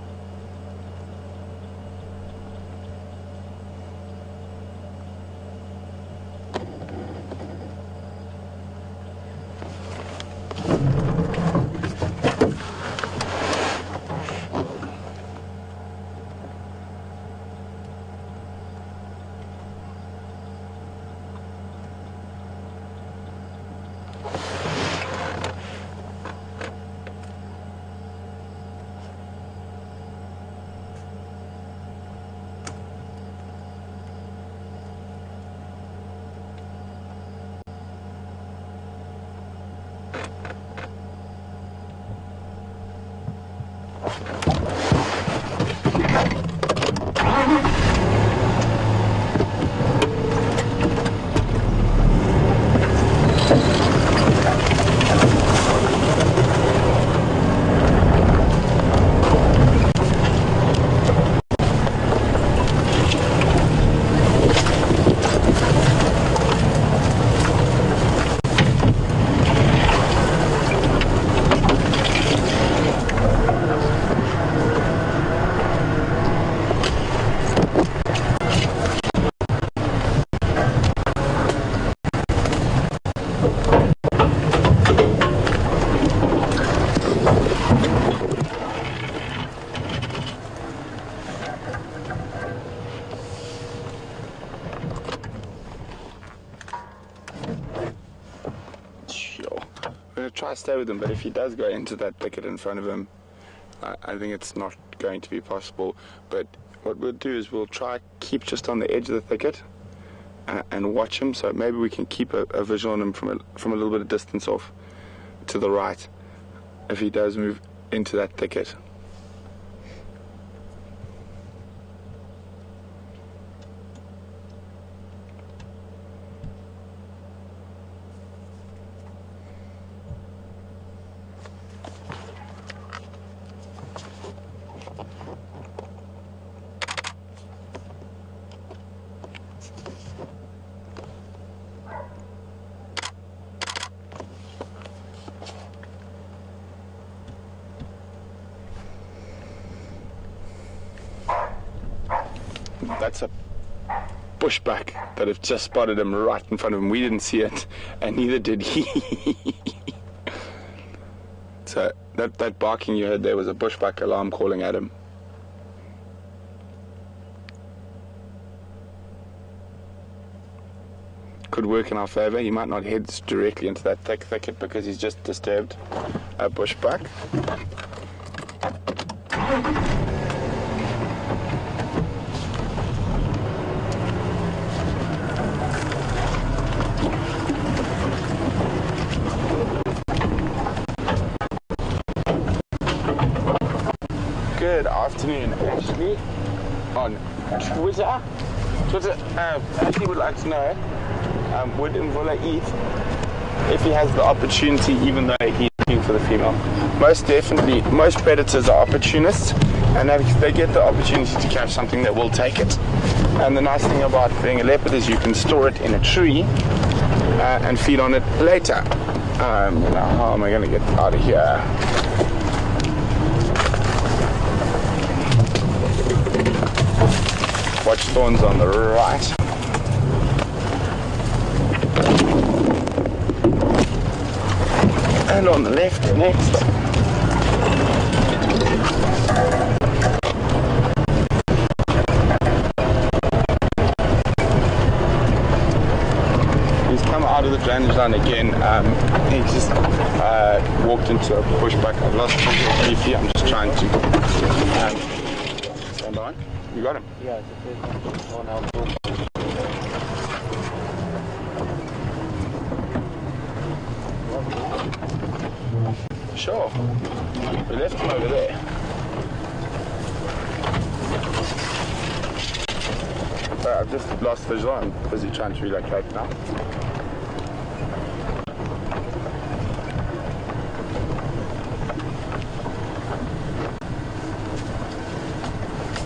Try to stay with him, but if he does go into that thicket in front of him, I think it's not going to be possible. But what we'll do is we'll try keep just on the edge of the thicket and watch him. So maybe we can keep a visual on him from a little bit of distance off to the right if he does move into that thicket. That's a bushback that have just spotted him right in front of him. We didn't see it, and neither did he. So that barking you heard there was a bushback alarm calling at him. Could work in our favor. He might not head directly into that thicket because he's just disturbed a bushback. Good afternoon, Ashley. On Twitter, Ashley would like to know, would Mvula eat if he has the opportunity, even though he's looking for the female? Most definitely. Most predators are opportunists, and if they get the opportunity to catch something, they will take it. And the nice thing about being a leopard is you can store it in a tree and feed on it later. Now, how am I going to get out of here? Watch thorns on the right. And on the left next. He's come out of the drainage line again. He just walked into a pushback. I've lost briefly. I'm just trying to stand by. You got him? Yeah, it's a first one out. Sure. We left him over there. But I've just lost visual. I'm busy trying to relocate now.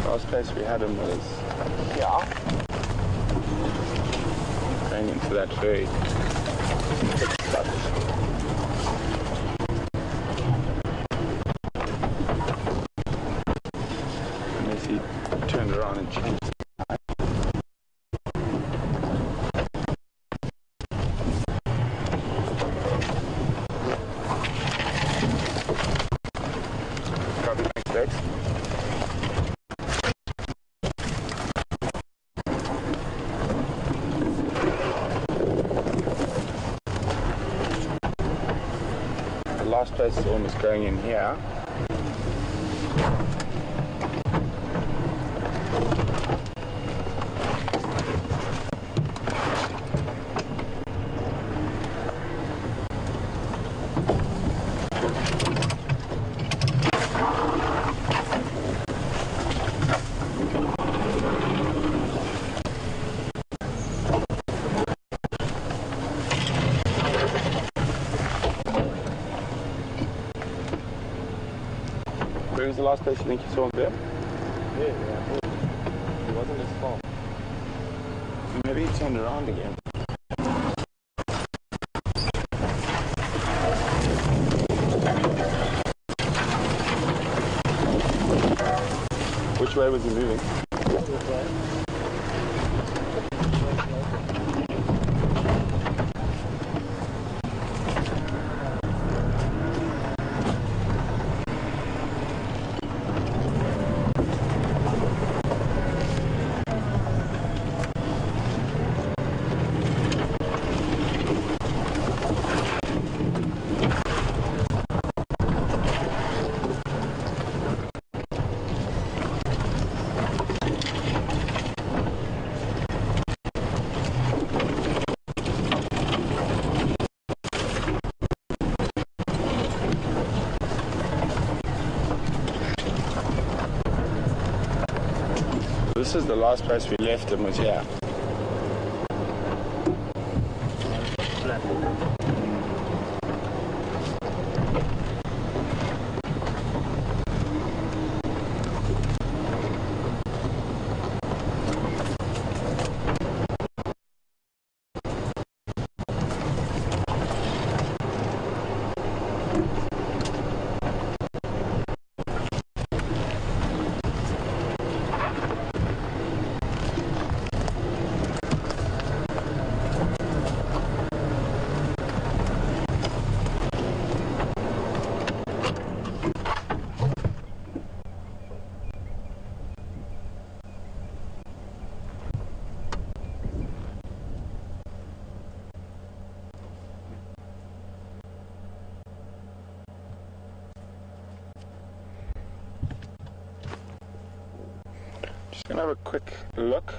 Last place we had him was here. Going into that very thick stuff. Turned around and changed the time. Copy, thanks, Dex. The last place is almost going in here. Where was the last place you think you saw him there? Yeah. He wasn't as far. Maybe he turned around again. Which way was he moving? This way. is the last place we left him, was here. Flat. Just gonna have a quick look.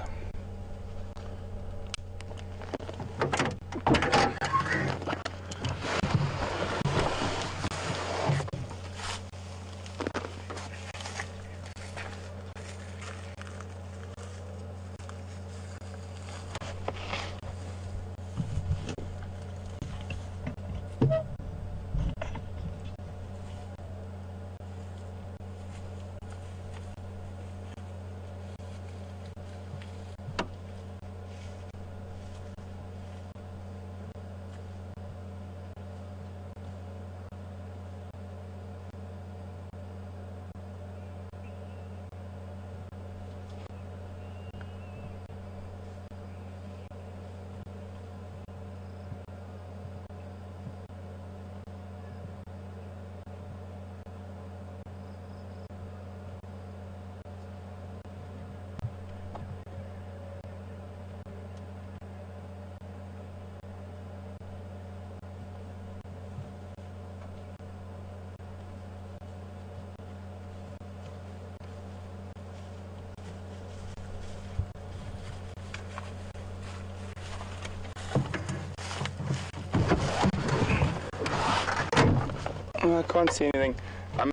I can't see anything.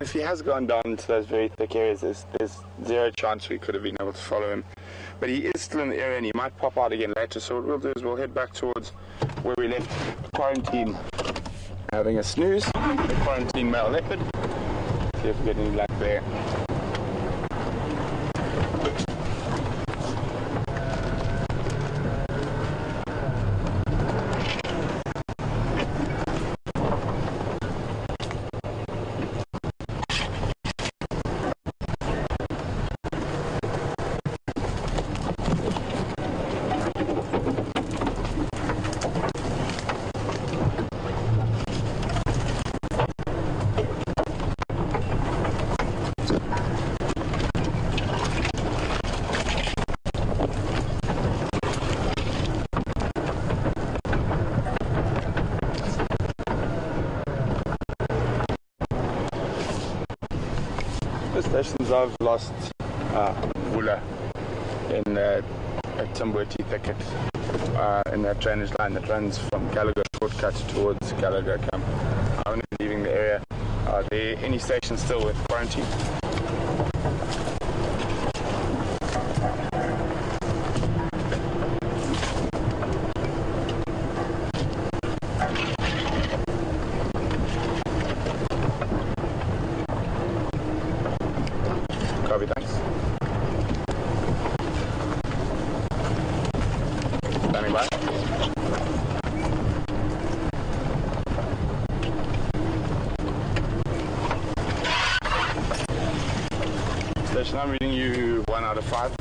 If he has gone down into those very thick areas, there's zero chance we could have been able to follow him. But he is still in the area and he might pop out again later. So what we'll do is we'll head back towards where we left Quarantine, having a snooze, the Quarantine male leopard. See if we get any luck there. Stations I've lost Mvula in a Timbweti thicket in that drainage line that runs from Gallagher shortcut towards Gallagher camp. I'm only leaving the area. Are there any stations still with Quarantine? Copy, thanks. Standing by. Station, I'm reading you 1 out of 5.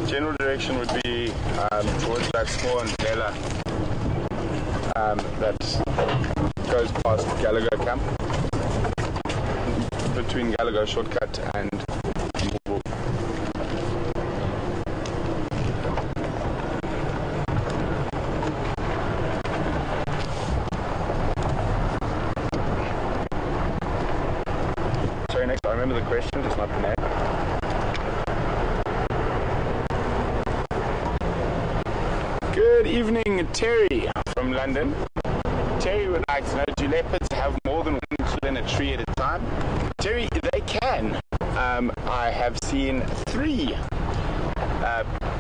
General direction would be towards that small umbrella that goes past Gallagher camp, between Gallagher shortcut and Mvula. Sorry, next, I remember the question, just not the name. Good Good evening, Terry from London. Terry would like to know, do leopards have more than one kill in a tree at a time? Terry, they can. I have seen 3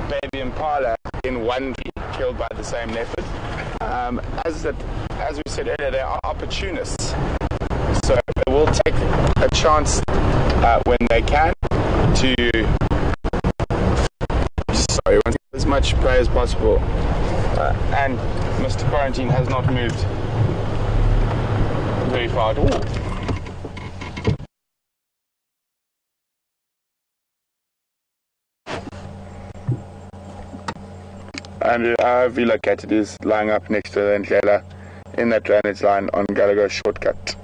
baby impala in one tree killed by the same leopard. As we said earlier, they are opportunists. So they will take a chance when they can to want to get as much prey as possible. And Mr. Quarantine has not moved very far at all. And I've relocated is lying up next to the Ndlela in that drainage line on Gallagher shortcut.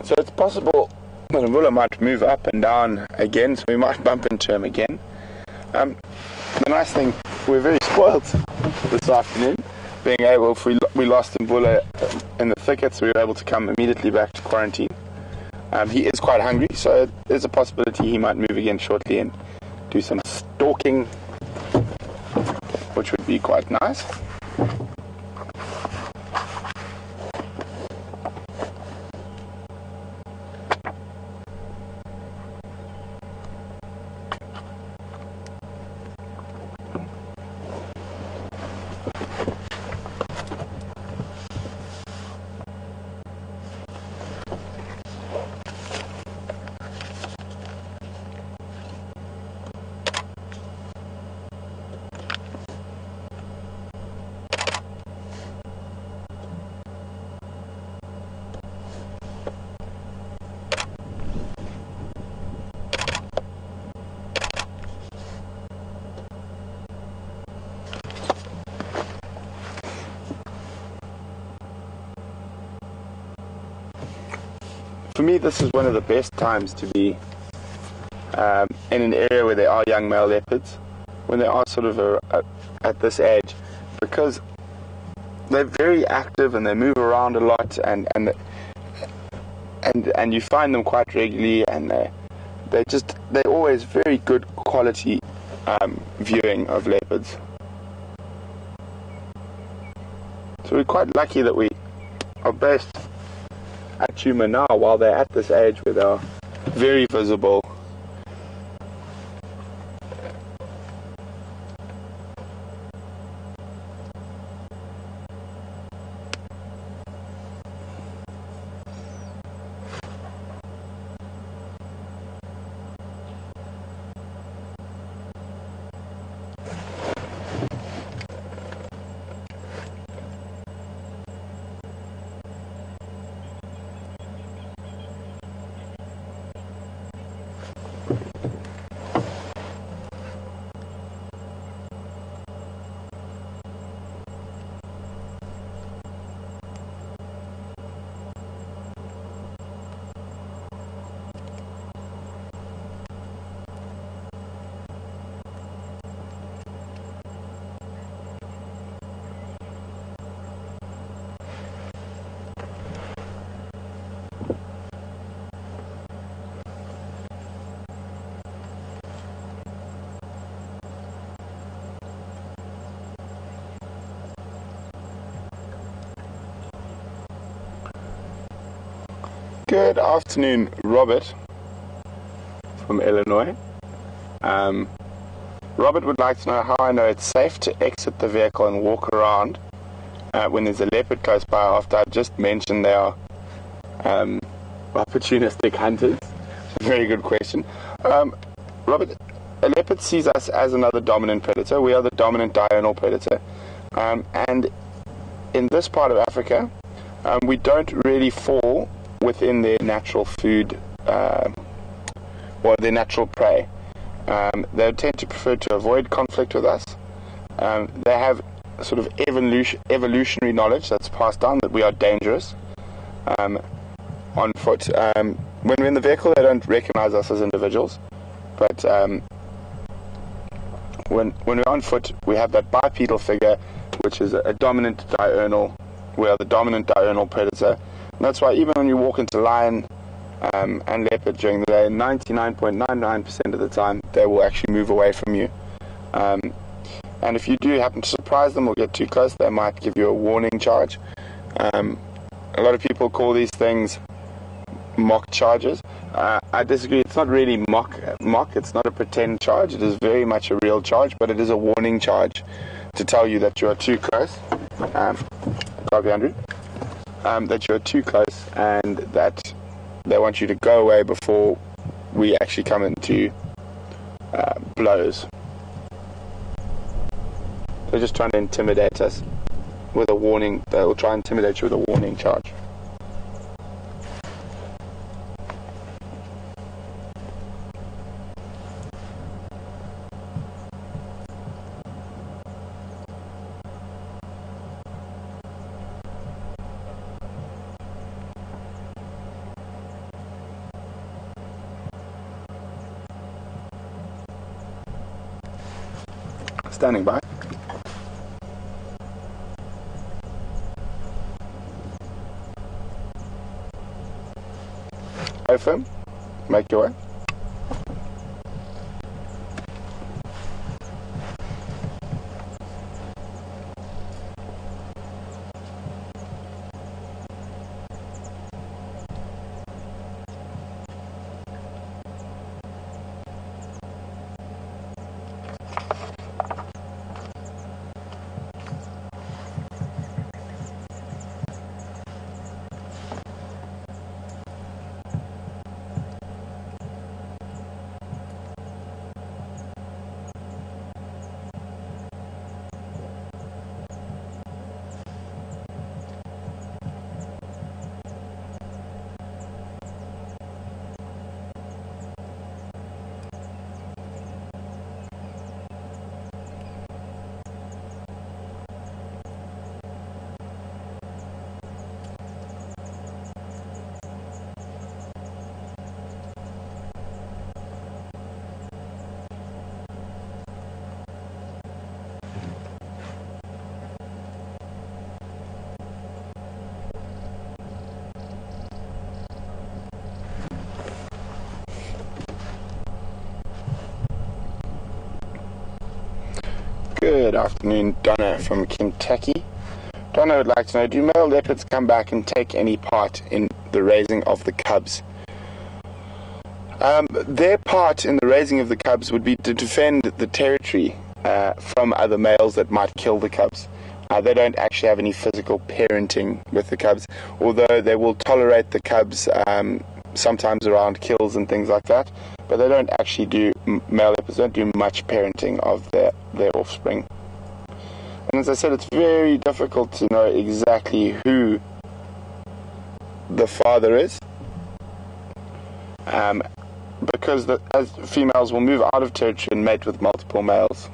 So it's possible that Mvula might move up and down again, so we might bump into him again. The nice thing, we're very spoiled this afternoon, being able, if we lost Mvula in the thickets, we were able to come immediately back to quarantine. He is quite hungry, so there's a possibility he might move again shortly and do some stalking, which would be quite nice. For me, this is one of the best times to be in an area where there are young male leopards, when they are sort of at this age, because they're very active and they move around a lot, and you find them quite regularly, and they're always very good quality viewing of leopards. So we're quite lucky that we are based at Chuma now while they're at this age where they are very visible. Good afternoon, Robert from Illinois. Robert would like to know how I know it's safe to exit the vehicle and walk around when there's a leopard close by, after I've just mentioned they are opportunistic hunters. Very good question. Robert, a leopard sees us as another dominant predator. We are the dominant diurnal predator. And in this part of Africa, we don't really fall within their natural food or their natural prey. They tend to prefer to avoid conflict with us. They have sort of evolutionary knowledge that's passed down that we are dangerous on foot. When we're in the vehicle, they don't recognize us as individuals. But when we're on foot, we have that bipedal figure, which is a dominant diurnal. We are the dominant diurnal predator. And that's why even when you walk into lion and leopard during the day, 99.99% of the time, they will actually move away from you. And if you do happen to surprise them or get too close, they might give you a warning charge. A lot of people call these things mock charges. I disagree. It's not really mock. It's not a pretend charge. It is very much a real charge, but it is a warning charge to tell you that you are too close. Copy, Andrew. That you are too close and that they want you to go away before we actually come into blows. They're just trying to intimidate us with a warning. They will try and intimidate you with a warning charge. Standing by. Go firm. Make your way. Good afternoon, Donna from Kentucky. Donna would like to know, do male leopards come back and take any part in the raising of the cubs? Their part in the raising of the cubs would be to defend the territory from other males that might kill the cubs. They don't actually have any physical parenting with the cubs, although they will tolerate the cubs sometimes around kills and things like that, but they don't actually do, male leopards don't do much parenting of their offspring. And as I said, it's very difficult to know exactly who the father is, because as females will move out of territory and mate with multiple males.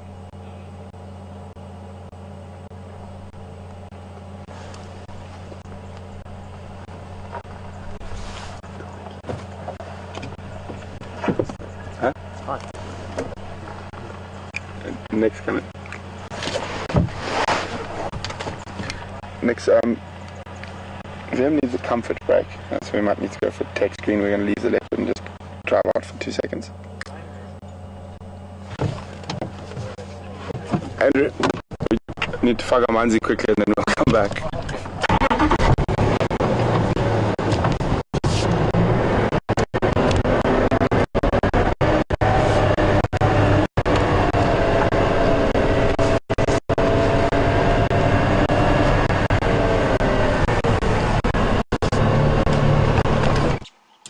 Next coming. Next, Vim needs a comfort break, so we might need to go for a tech screen. We're going to leave the leopard and just drive out for 2 seconds. Andrew, we need to fug our manzi quickly and then we'll come back.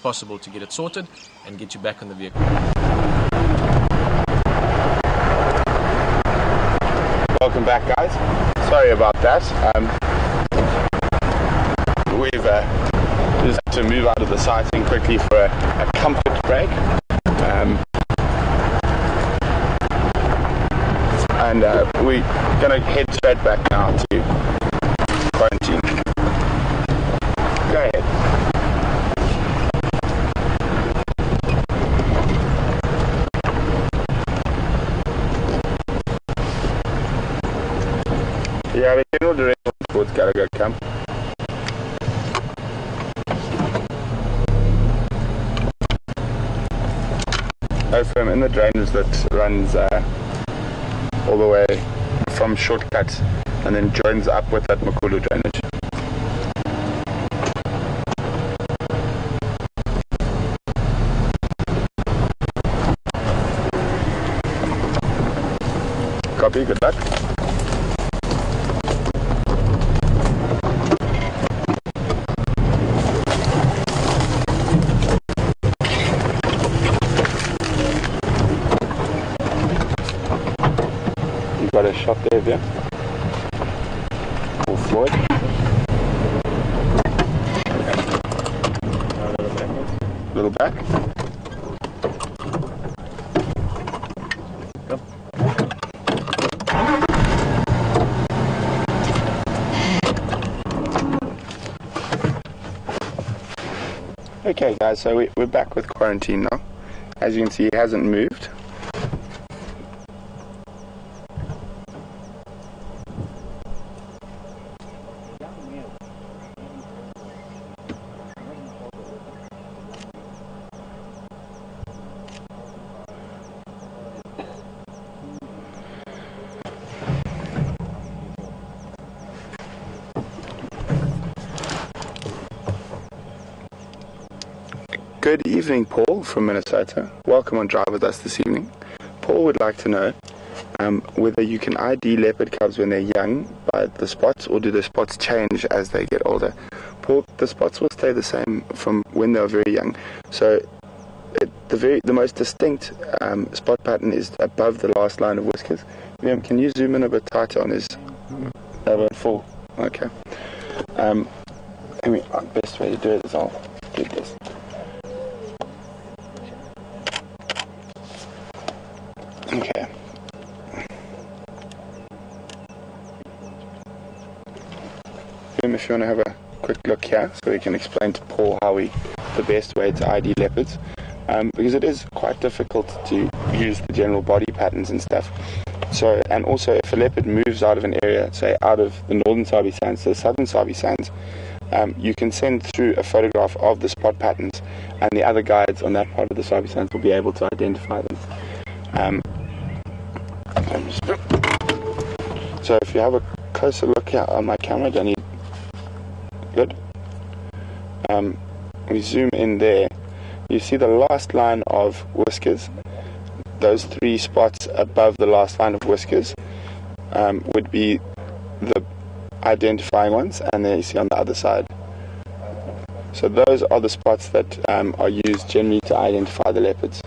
Possible to get it sorted and get you back on the vehicle. Welcome back, guys. Sorry about that. We've just had to move out of the sighting quickly for a comfort break. And we're going to head straight back now to quarantine. Go ahead. general direction towards Gallagher Camp. I'm in the drainage that runs all the way from Shortcut and then joins up with that Makulu drainage. Copy, good luck. Got a shot there, yeah. Full Floyd. Little back. Go. Okay guys, so we're back with Quarantine now. As you can see, he hasn't moved. Good evening, Paul from Minnesota. Welcome on Drive with us this evening. Paul would like to know whether you can ID leopard cubs when they're young by the spots, or do the spots change as they get older? Paul, the spots will stay the same from when they're very young. So the most distinct spot pattern is above the last line of whiskers. Liam, can you zoom in a bit tighter on his about full? Okay. Best way to do it is I'll do this. Okay. If you want to have a quick look here, so we can explain to Paul the best way to ID leopards, because it is quite difficult to use the general body patterns and stuff. So, and also if a leopard moves out of an area, say out of the northern Sabi Sands to the southern Sabi Sands, you can send through a photograph of the spot patterns, and the other guides on that part of the Sabi Sands will be able to identify them. So if you have a closer look here on my camera, don't need good. We zoom in there. You see the last line of whiskers. Those three spots above the last line of whiskers would be the identifying ones, and then you see on the other side. So those are the spots that are used generally to identify the leopards.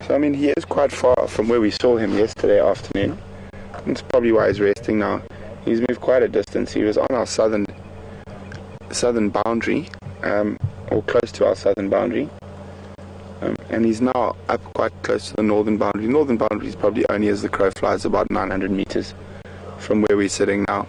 So I mean, he is quite far from where we saw him yesterday afternoon. That's probably why he's resting now. He's moved quite a distance. He was on our southern boundary, or close to our southern boundary, and he's now up quite close to the northern boundary. Northern boundary is probably only, as the crow flies, about 900 meters from where we're sitting now.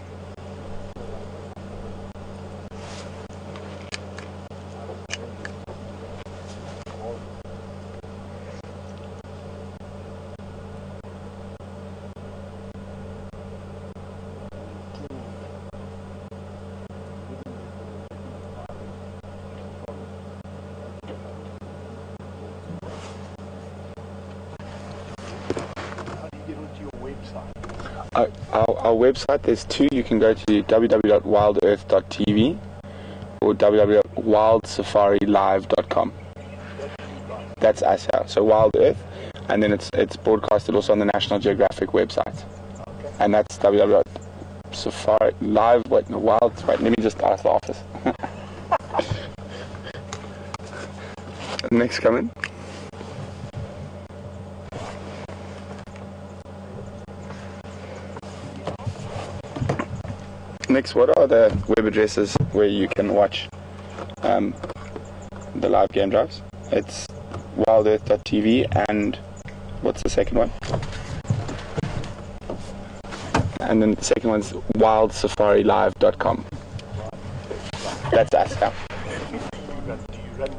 Our website, there's two. You can go to www.wildearth.tv or www.wildsafari.live.com. That's us here. So WildEarth, and then it's broadcasted also on the National Geographic website, and that's www.safari live. Wait, let me just ask the office. Next comment. Nix, what are the web addresses where you can watch the live game drives? It's WildEarth.tv and what's the second one? And then the second one's WildSafariLive.com. That's us, yeah. Do you run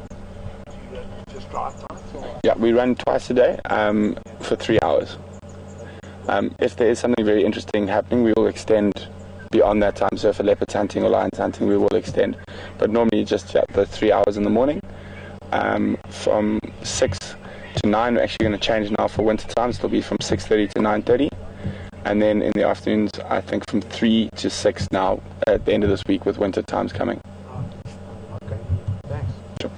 just drive times? Yeah, we run twice a day for 3 hours. If there is something very interesting happening, we will extend beyond that time. So for leopard hunting or lions hunting, we will extend. But normally just the 3 hours in the morning. From 6 to 9, we're actually going to change now for winter time. So it'll be from 6:30 to 9:30. And then in the afternoons, I think from 3 to 6 now at the end of this week with winter times coming. Okay, thanks. Sure.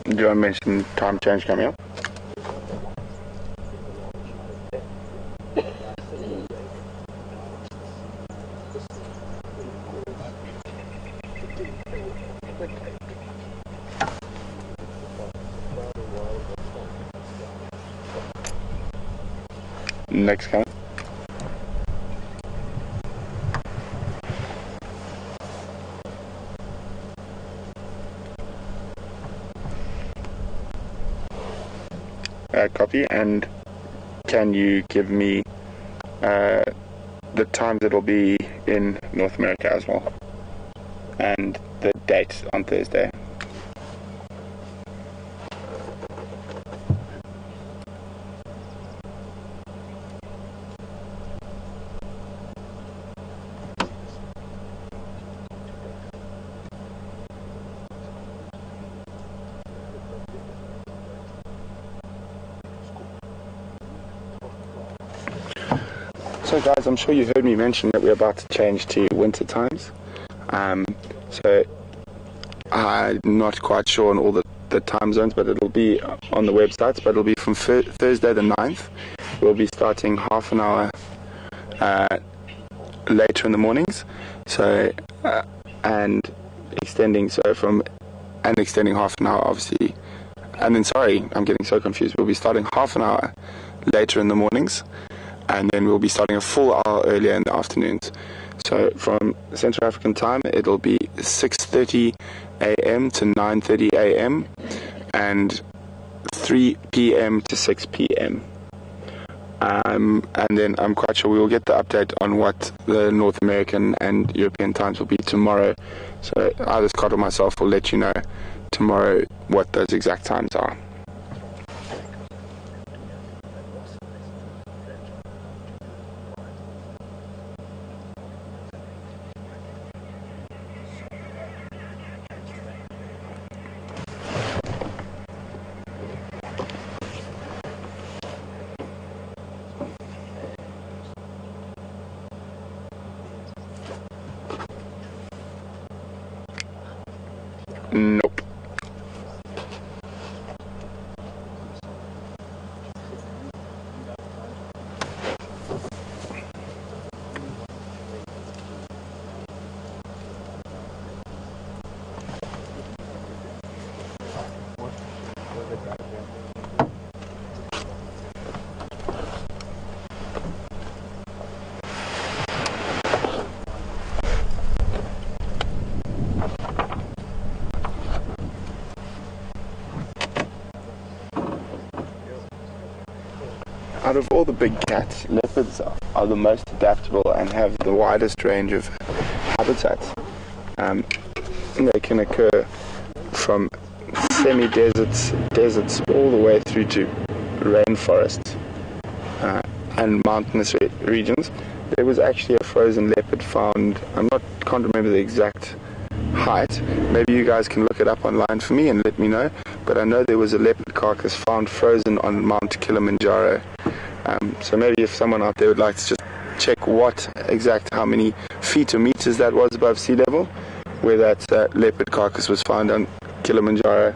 Do you want to mention time change coming up? Next coming. Copy, and can you give me the times it'll be in North America as well, and the date on Thursday? So guys, I'm sure you heard me mention that we're about to change to winter times. So I'm not quite sure on all the time zones, but it'll be on the websites, but it'll be from Thursday the 9th. We'll be starting half an hour later in the mornings, so and extending half an hour obviously, and then sorry, I'm getting so confused. We'll be starting half an hour later in the mornings, and then we'll be starting a full hour earlier in the afternoons. So from Central African time, it'll be 6:30 a.m. to 9:30 a.m. and 3 p.m. to 6 p.m. And then I'm quite sure we will get the update on what the North American and European times will be tomorrow. So either Scott or myself will let you know tomorrow what those exact times are. Nope. Out of all the big cats, leopards are the most adaptable and have the widest range of habitats. They can occur from deserts all the way through to rainforests and mountainous regions. There was actually a frozen leopard found, can't remember the exact height. Maybe you guys can look it up online for me and let me know. But I know there was a leopard carcass found frozen on Mount Kilimanjaro. So maybe if someone out there would like to just check how many feet or meters that was above sea level, where that leopard carcass was found on Kilimanjaro.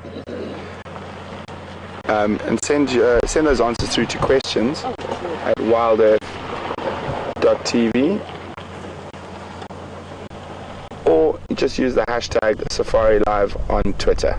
And send those answers through to questions at WildEarth.tv, or just use the hashtag Safari Live on Twitter.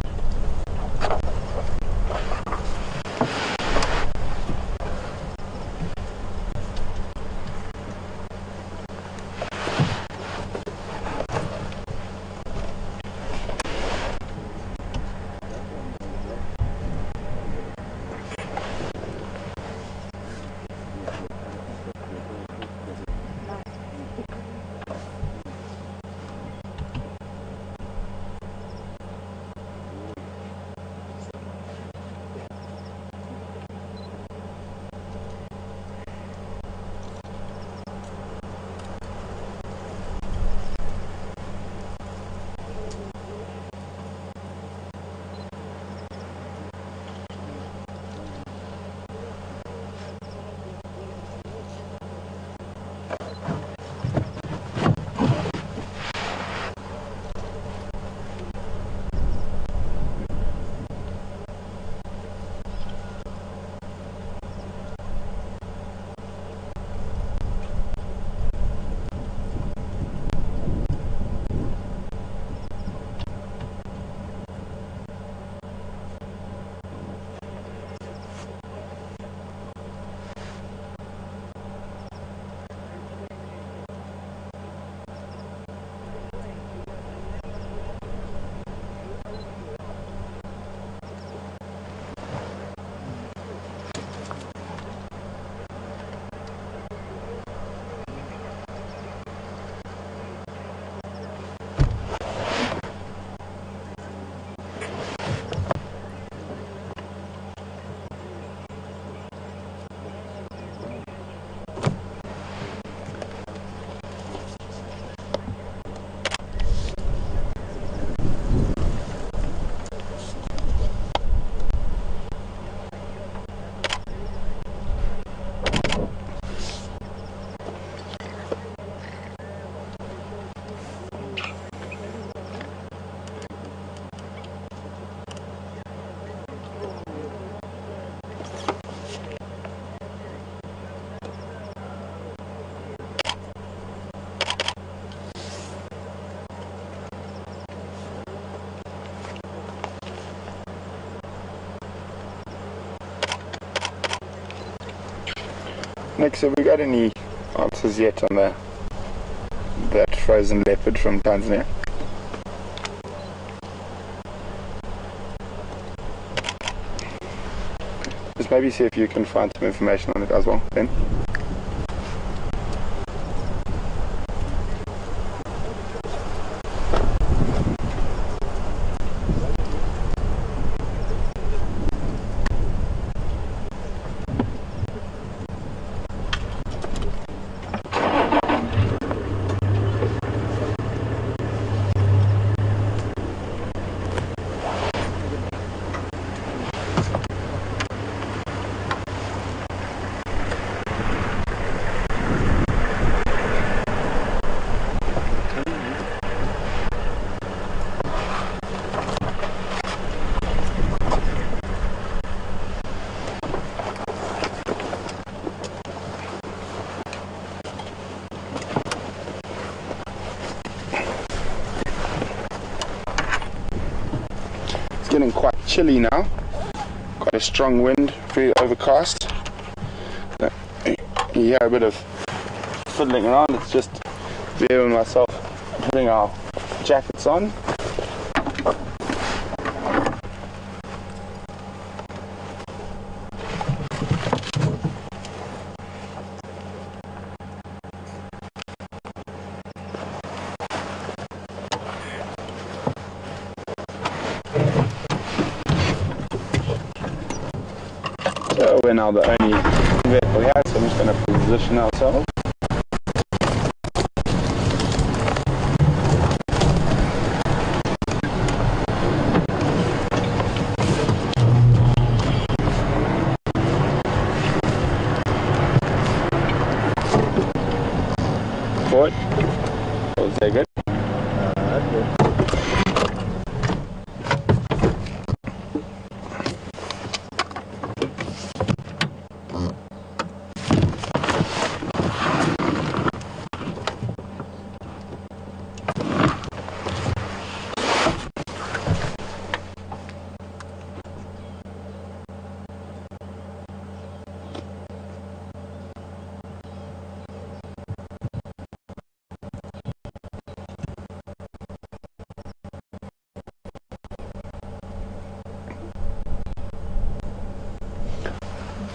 Nick, have we got any answers yet on that frozen leopard from Tanzania? Just maybe see if you can find some information on it as well, then. Getting quite chilly now, quite a strong wind, very overcast. You hear a bit of fiddling around. It's just Vero and myself putting our jackets on. So we're now the only vehicle here, so I'm just going to position ourselves.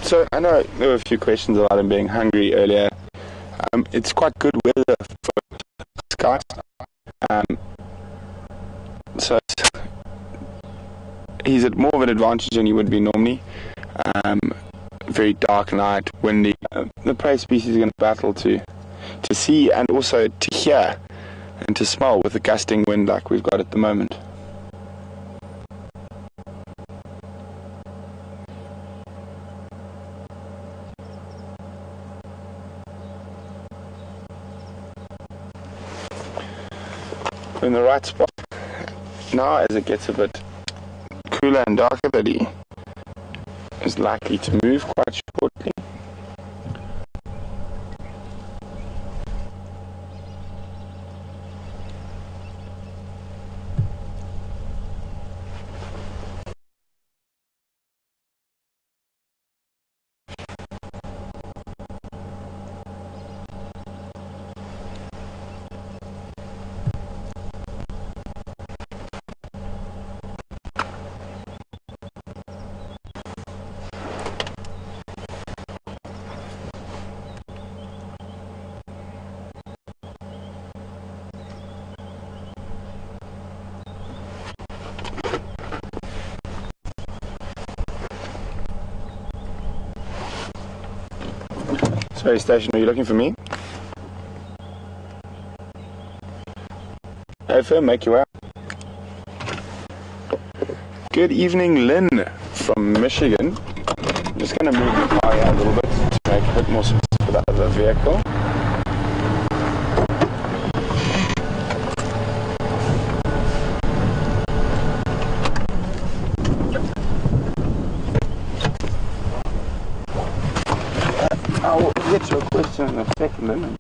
So I know there were a few questions about him being hungry earlier. It's quite good weather for Sky. So he's at more of an advantage than he would be normally. Very dark night, windy. The prey species is going to battle to see and also to hear and to smell with the gusting wind like we've got at the moment. We're in the right spot now as it gets a bit cooler and darker that he is likely to move quite shortly. Sorry, Station, are you looking for me? Hey, Phil, make your way. Good evening, Lynn from Michigan. I'm just going to move the car out a little bit to make a bit more space for the other vehicle. I'll get to a question in a second, Lynn.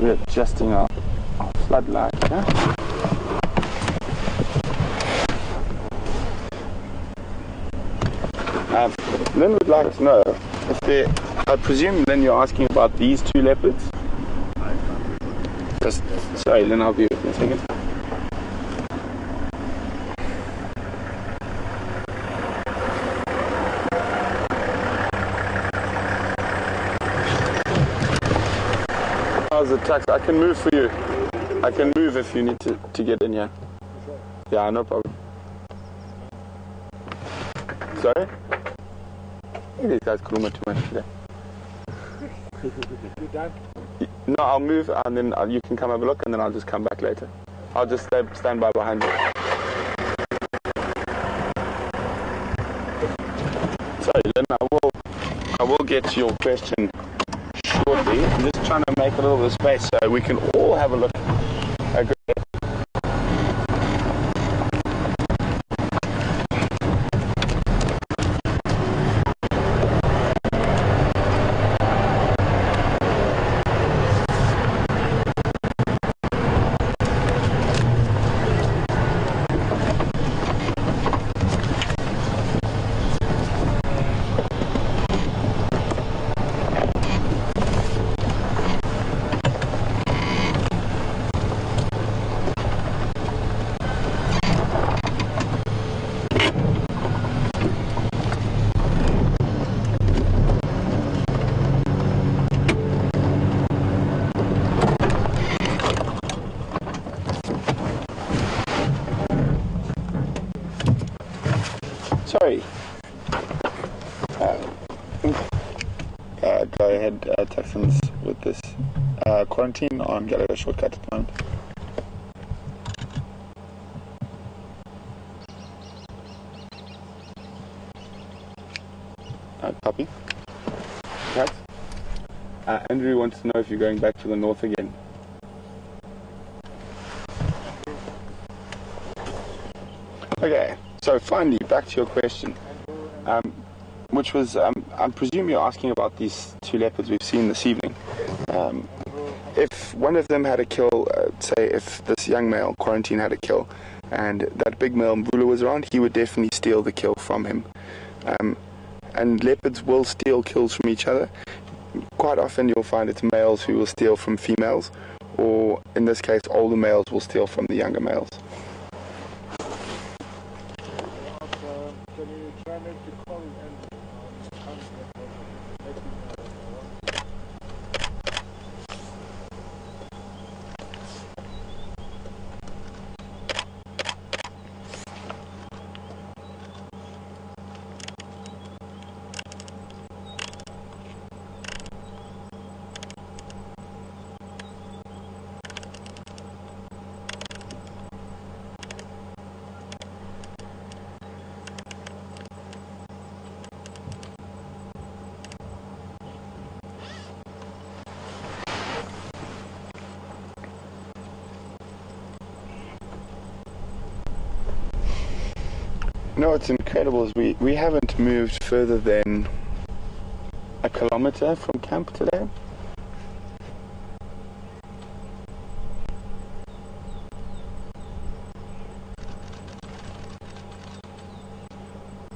We're adjusting our floodlight, yeah? Lynn would like to know if there, I presume, Lynn, you're asking about these two leopards? Sorry, Lynn, I'll be with you in a second. How's the tax? I can move for you. I can move if you need to get in here. Yeah, no problem. Sorry? These guys call me too much today. You done? No, I'll move and then you can come have a look and then I'll just come back later. I'll just stand by behind you. Sorry, Lynn, I will get to your question shortly. I'm just trying to make a little bit of space so we can all have a look. Sorry. Go ahead, Texans, with this quarantine on Gallagher shortcut at the moment. Copy. Right. Andrew wants to know if you're going back to the north again. Okay, so finally, back to your question, which was, I presume you're asking about these two leopards we've seen this evening. If one of them had a kill, say if this young male, Quarantine, had a kill, and that big male Mvula was around, he would definitely steal the kill from him. And leopards will steal kills from each other. Quite often you'll find it's males who will steal from females, or in this case, older males will steal from the younger males. Can you try not to call and No, what's incredible is we haven't moved further than a kilometer from camp today.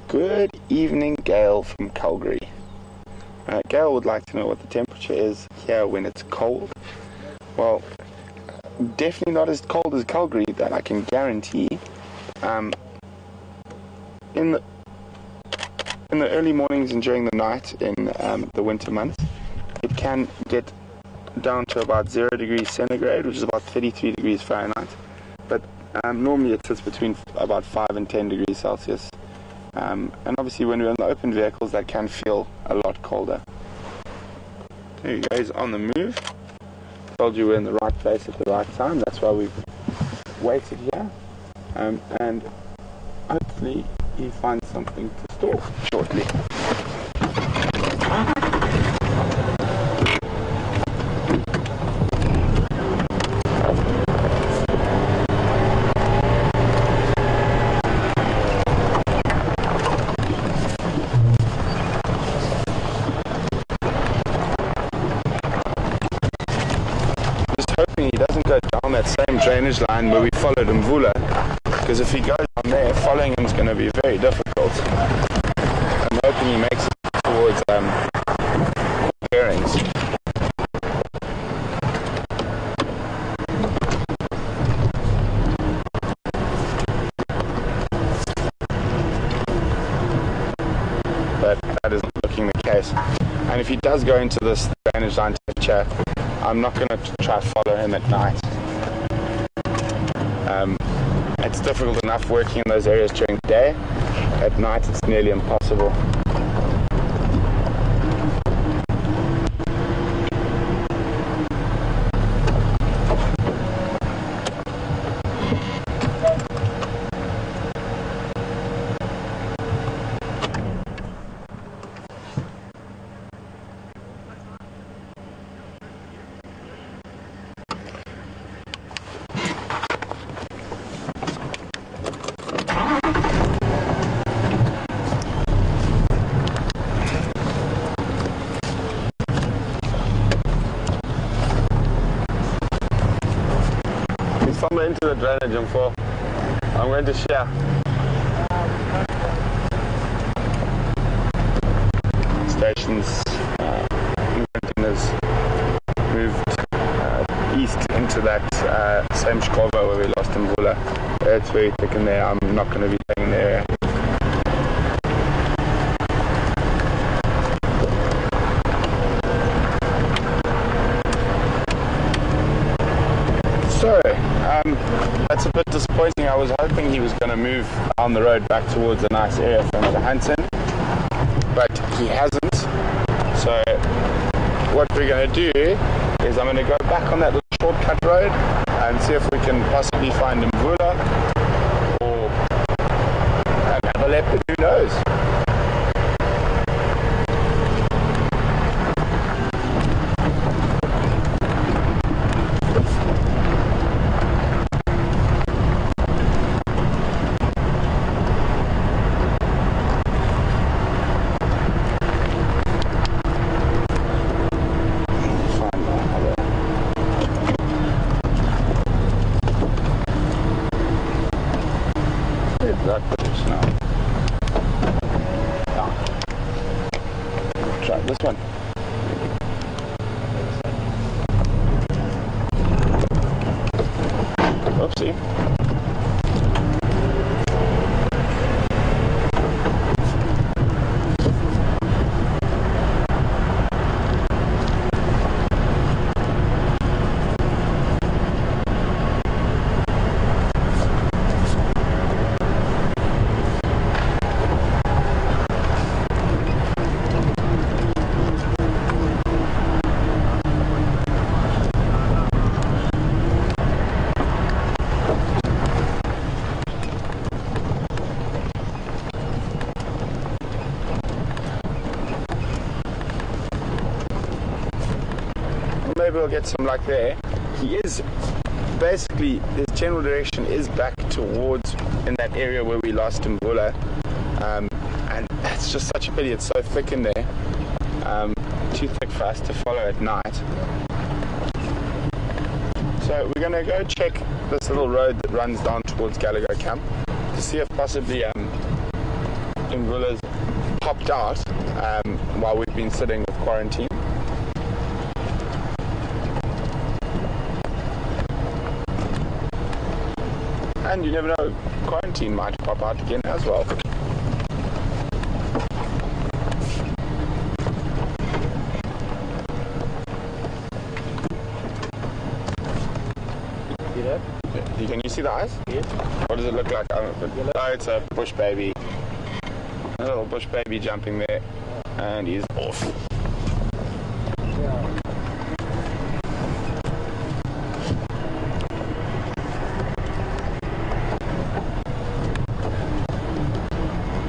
Good evening, Gail from Calgary. Gail would like to know what the temperature is here when it's cold. Well, definitely not as cold as Calgary, that I can guarantee. In the early mornings and during the night in the winter months, it can get down to about 0 degrees centigrade, which is about 33 degrees Fahrenheit. But normally it sits between about 5 and 10 degrees Celsius. And obviously when we're in the open vehicles, that can feel a lot colder. There you go, he's on the move. Told you we're in the right place at the right time. That's why we've waited here. And hopefully he finds something to store shortly. He doesn't go down that same drainage line where we followed Mvula, because if he goes down there, following him is going to be very difficult. I'm hoping he makes it towards bearings. But that isn't looking the case. And if he does go into this drainage line temperature, I'm not going to try to follow him at night. It's difficult enough working in those areas during the day. At night it's nearly impossible. Somewhere into the drainage and fall. I'm going to share. Stations containers moved east into that same Shkova where we lost Mvula. It's very thick in there. I'm not going to be staying in the area. So, that's a bit disappointing. I was hoping he was going to move on the road back towards a nice area for him to hunt in, but he hasn't. So what we're going to do is I'm going to go back on that little shortcut road and see if we can possibly find Mvula or another leopard, who knows. That footage now. Try this one. Oopsie. Maybe we'll get some luck there. He is basically, his general direction is back towards in that area where we lost Mvula. And it's just such a pity, it's so thick in there. Too thick for us to follow at night. So we're going to go check this little road that runs down towards Gallagher Camp to see if possibly Mvula's popped out while we've been sitting with quarantine. And you never know, quarantine might pop out again as well. See that? Can you see the eyes? Yes. What does it look like? Oh, it's a bush baby. A little bush baby jumping there. And he's off. Yeah.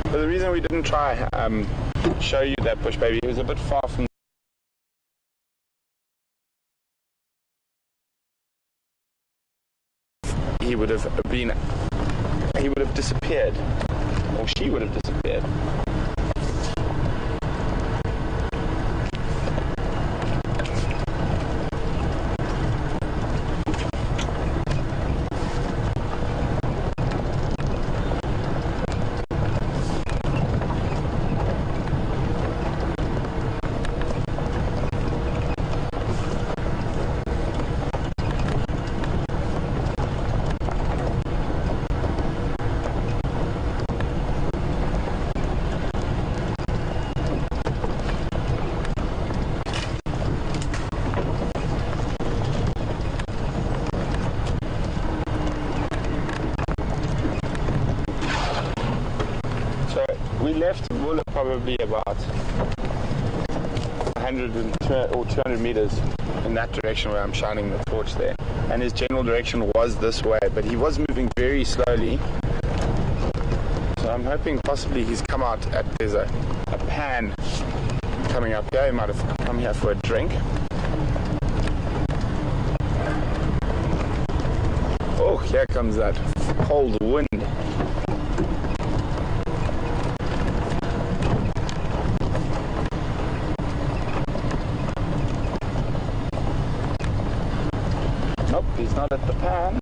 But the reason we didn't try show you that bush baby, it was a bit far from. He would have disappeared, or she would have disappeared. We left Mvula probably about 100 or 200 meters in that direction where I'm shining the torch there, and his general direction was this way, but he was moving very slowly. So I'm hoping possibly he's come out at, there's a pan coming up here. He might have come here for a drink. Oh, here comes that cold wind. Nope, he's not at the pan.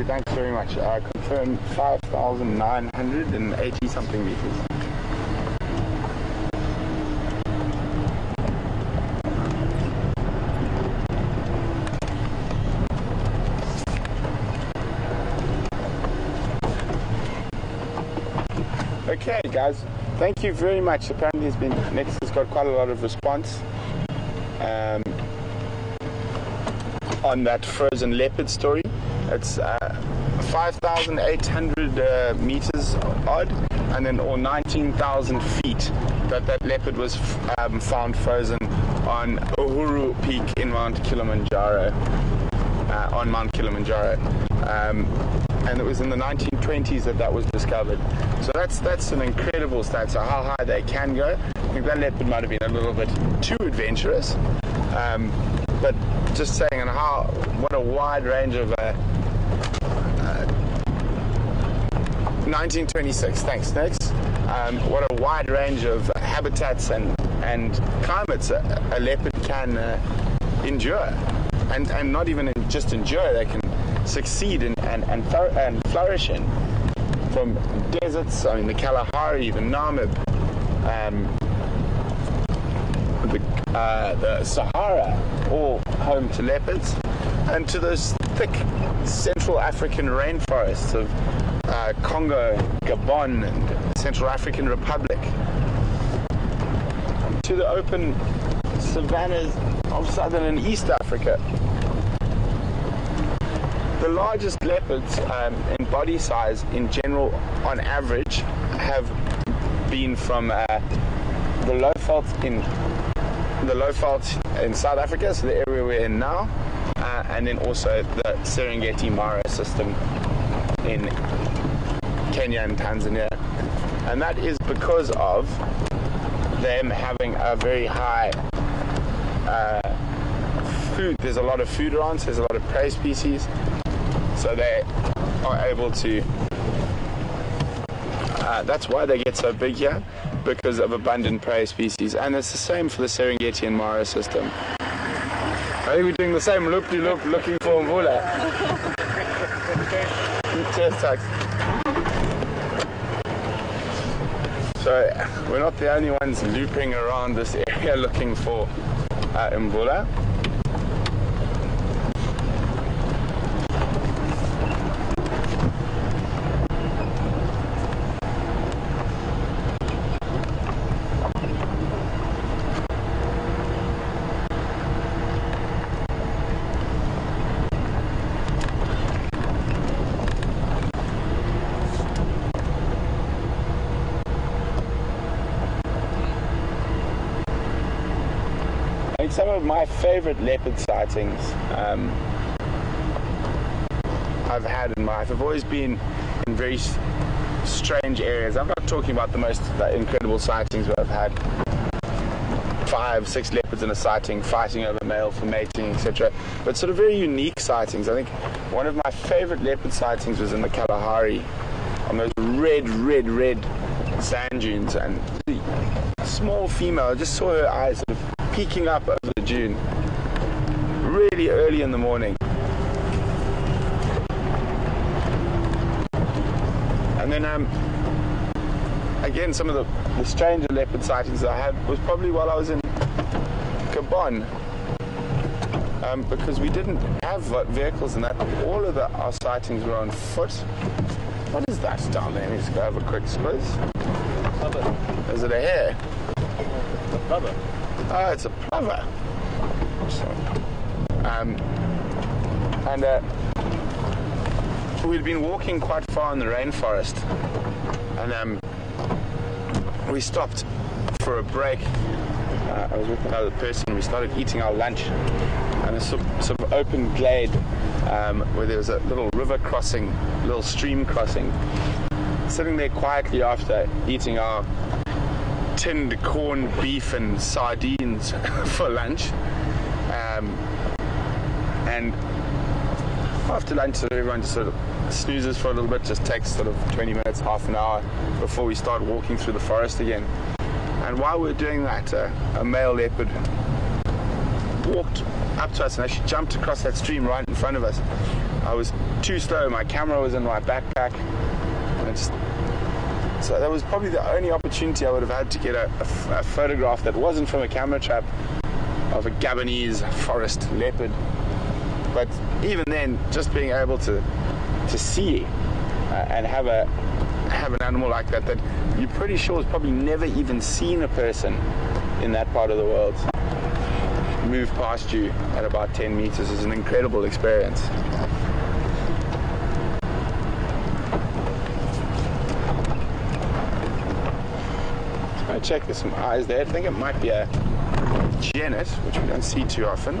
Copy, thanks very much. Confirm 5,980 something meters. Okay, guys, thank you very much. Apparently, Next has got quite a lot of response on that frozen leopard story. It's 5,800 meters odd, and then or 19,000 feet that leopard was found frozen on Uhuru Peak in Mount Kilimanjaro, on Mount Kilimanjaro. And it was in the 1920s that was discovered. So that's an incredible stat. So how high they can go. I think that leopard might have been a little bit too adventurous. But just saying, and what a wide range of 1926. Thanks, Next. What a wide range of habitats and climates a leopard can endure, and not even just endure. They can succeed and flourish in, from deserts, I mean the Kalahari, the Namib, the Sahara, all home to leopards, and to those thick Central African rainforests of Congo, Gabon, and Central African Republic, to the open savannas of Southern and East Africa. The largest leopards in body size in general, on average, have been from the low veld in South Africa, so the area we're in now, and then also the Serengeti Mara system in Kenya and Tanzania. And that is because of them having a very high food. There's a lot of food around, so there's a lot of prey species. So they are able to, that's why they get so big here, because of abundant prey species. And it's the same for the Serengeti and Mara system. I think we're doing the same loop-de-loop looking for Mvula. Cheers, Tux. So we're not the only ones looping around this area looking for Mvula. Some of my favorite leopard sightings I've had in my life have always been in very strange areas. I'm not talking about the most incredible sightings where I've had 5, 6 leopards in a sighting fighting over male for mating, etc. But sort of very unique sightings. I think one of my favorite leopard sightings was in the Kalahari on those red sand dunes, and the small female, I just saw her eyes sort of peeking up over the dune really early in the morning. And then again, some of the stranger leopard sightings I had was probably while I was in Gabon, because we didn't have vehicles and that. All of our sightings were on foot. What is that down there? Let's go have a quick squiz. Is it a hare? It's a plover. Oh, it's a plover. We'd been walking quite far in the rainforest, and we stopped for a break. I was with another person. We started eating our lunch, and a sort of open glade where there was a little river crossing, little stream crossing. Sitting there quietly after eating our tinned corned beef and sardines for lunch, and after lunch, so everyone just sort of snoozes for a little bit, just takes sort of 20 minutes, half an hour before we start walking through the forest again. And while we're doing that, a male leopard walked up to us and actually jumped across that stream right in front of us. I was too slow. My camera was in my backpack. So that was probably the only opportunity I would have had to get a photograph that wasn't from a camera trap of a Gabonese forest leopard. But even then, just being able to see and have an animal like that you're pretty sure has probably never even seen a person in that part of the world move past you at about 10 meters is an incredible experience. I check, there's some eyes there. I think it might be a genet, which we don't see too often.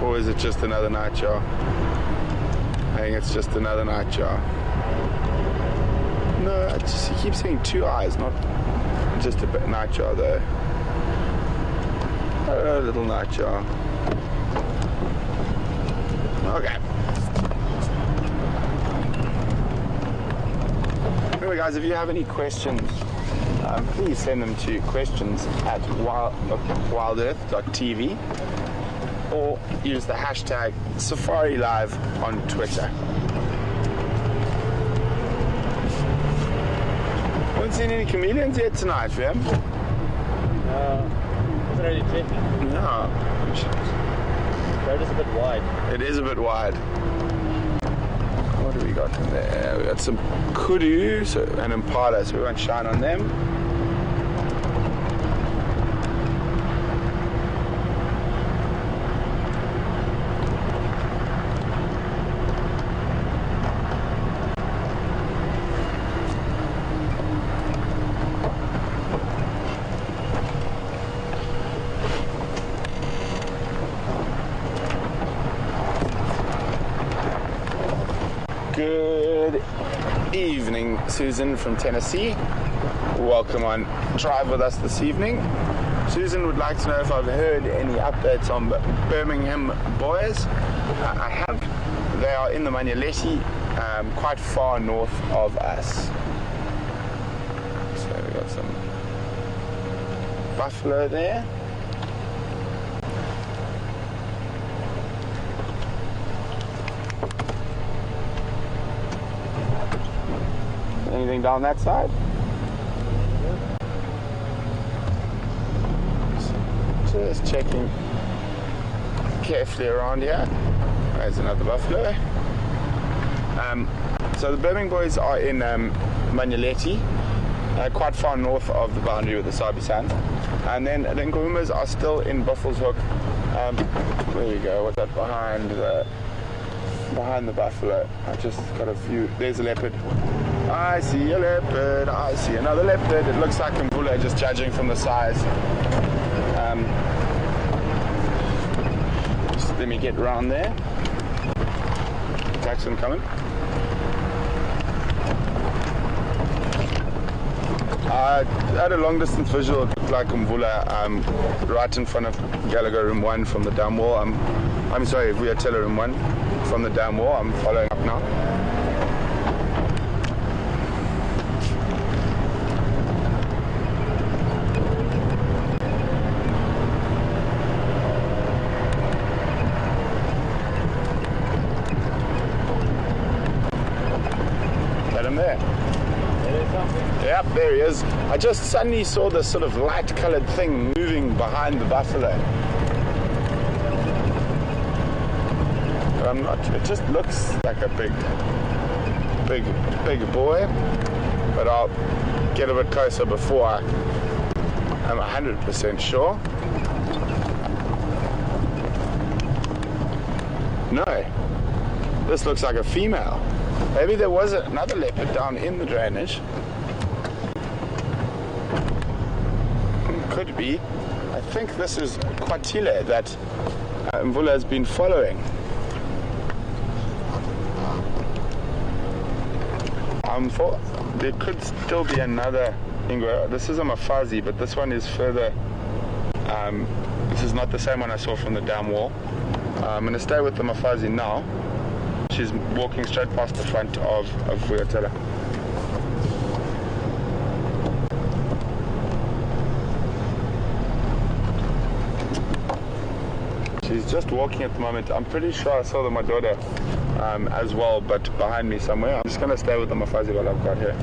Or is it just another nightjar? I think it's just another nightjar. No, he keeps saying 2 eyes, not just a nightjar though. A little nightjar. Okay. Anyway, guys, if you have any questions, please send them to questions@wildearth.tv or use the hashtag SafariLive on Twitter. Haven't seen any chameleons yet tonight, fam? Wasn't really checking. No. Road is a bit wide. It is a bit wide. What do we got in there? We got some kudu and impala, so we won't shine on them. Good evening, Susan from Tennessee. Welcome on Drive with us this evening. Susan would like to know if I've heard any updates on Birmingham boys. I have. They are in the Manyaleti, quite far north of us. So we've got some buffalo there. Anything down that side? Just checking carefully around here. There's another buffalo. So the Birmingham boys are in Manyaleti, quite far north of the boundary with the Sabi Sands. And then the Nkuhumas are still in Buffelshoek. There we go. What's that behind the buffalo? I just got a few. There's a leopard. I see a leopard, I see another leopard. It looks like Mvula, just judging from the size. Just let me get around there. Jackson coming. I had a long distance visual. It looked like Mvula right in front of Gallagher Room 1 from the dam wall. I'm sorry, Kwatile Room 1 from the dam wall. I'm following up now. There. Yep, there he is. I just suddenly saw this sort of light colored thing moving behind the buffalo. But I'm not, it just looks like a big boy. But I'll get a bit closer before I'm 100% sure. No, this looks like a female. Maybe there was another leopard down in the drainage. Could be. I think this is Kwatile that Mvula has been following. There could still be another Ingwe. This is a Mafazi, but this one is further. This is not the same one I saw from the dam wall. I'm going to stay with the Mafazi now. she's walking straight past the front of Kwatile. She's just walking at the moment. I'm pretty sure I saw the Madoda as well, but behind me somewhere. I'm just going to stay with the Mafazi while I've got here.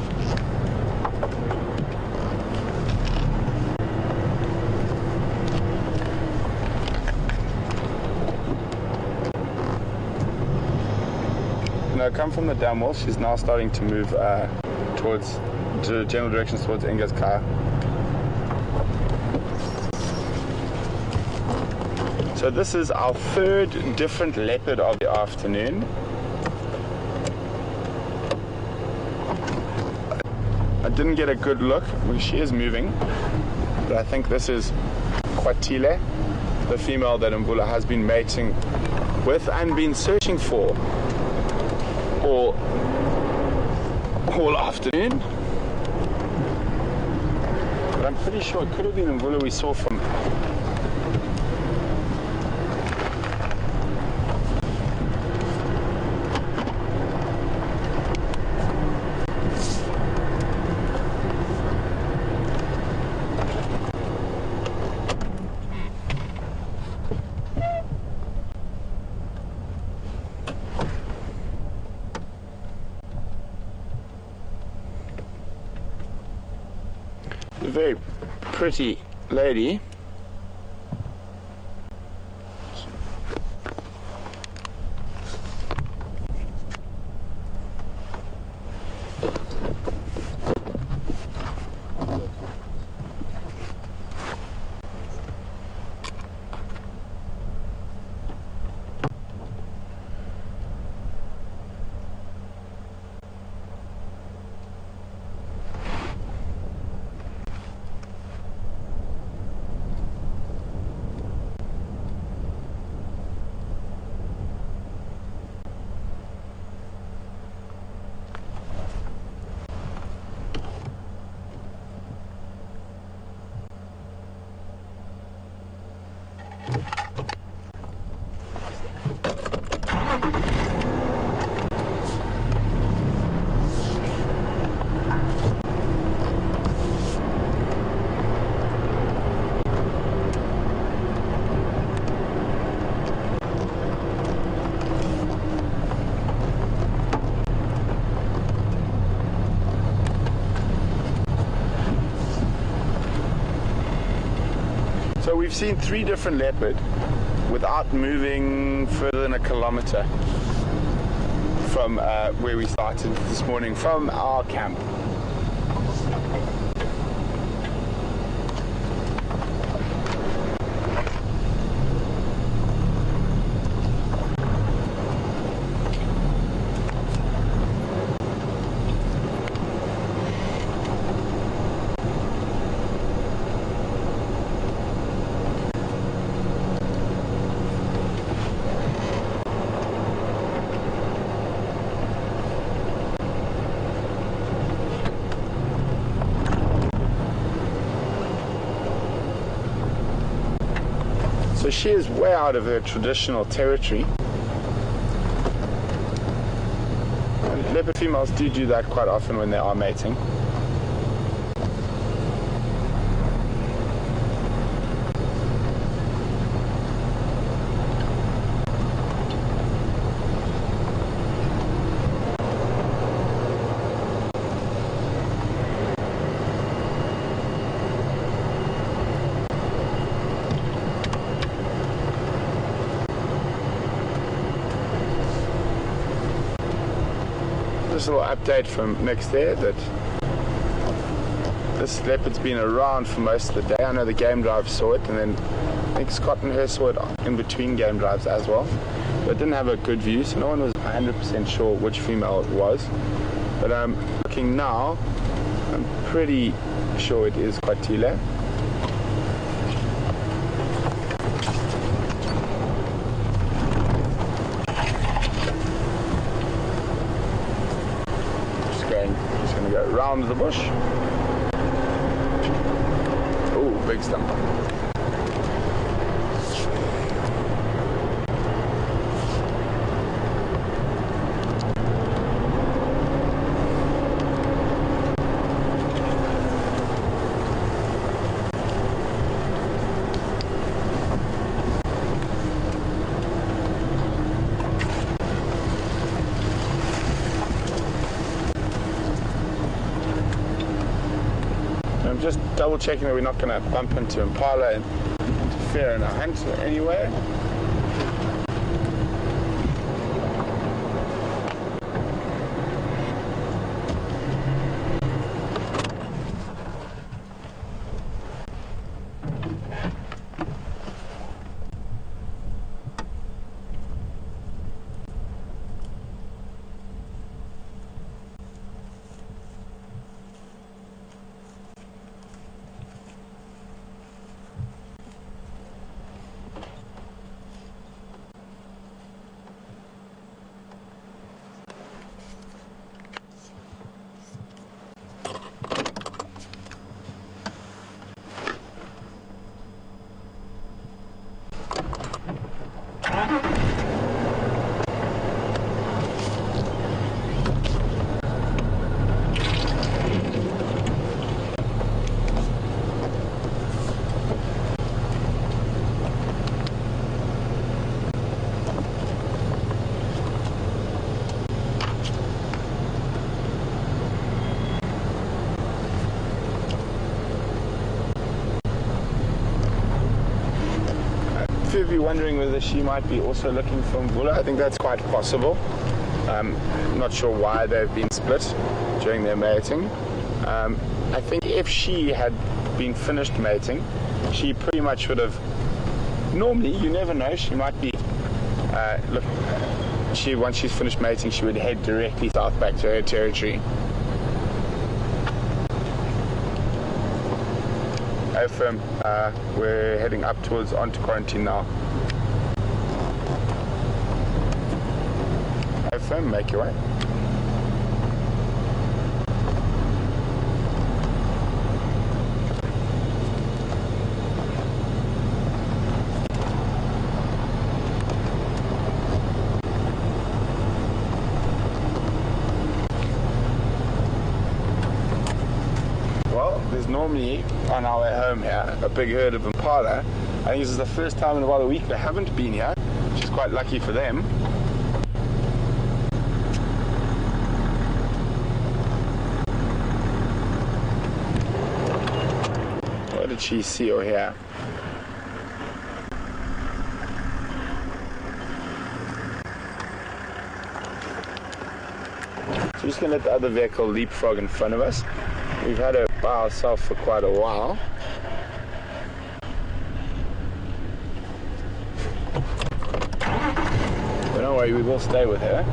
I come from the dam wall. She's now starting to move towards the general directions towards Inga's car. So this is our third different leopard of the afternoon. I didn't get a good look. Well, she is moving, but I think this is Kwatile, the female that Mvula has been mating with and been searching for all afternoon. But I'm pretty sure it could have been Mvula we saw from a very pretty lady. So we've seen 3 different leopard without moving further than a kilometer from where we started this morning, from our camp. So she is way out of her traditional territory. And leopard females do that quite often when they are mating. Just a little update from next there that this leopard's been around for most of the day. I know the game drive saw it, and then I think Scott and her saw it in between game drives as well. But didn't have a good view, so no one was 100% sure which female it was. But looking now, I'm pretty sure it is Kwatile. Just going to go round the bush. Oh, big stump. just double checking that we're not going to bump into impala and interfere in our hunt anyway. If you're wondering whether she might be also looking for Mvula, I think that's quite possible. I'm not sure why they've been split during their mating. I think if she had been finished mating, she pretty much would have, normally, you never know, she might be, once she's finished mating, she would head directly south back to her territory. Firm, we're heading up towards onto quarantine now. Firm, make your way. There's normally, on our way home here, a big herd of impala. I think this is the first time in about a week they haven't been here, which is quite lucky for them. What did she see or hear? So we're just going to let the other vehicle leapfrog in front of us. We've had her by ourselves for quite a while. But don't worry, we will stay with her.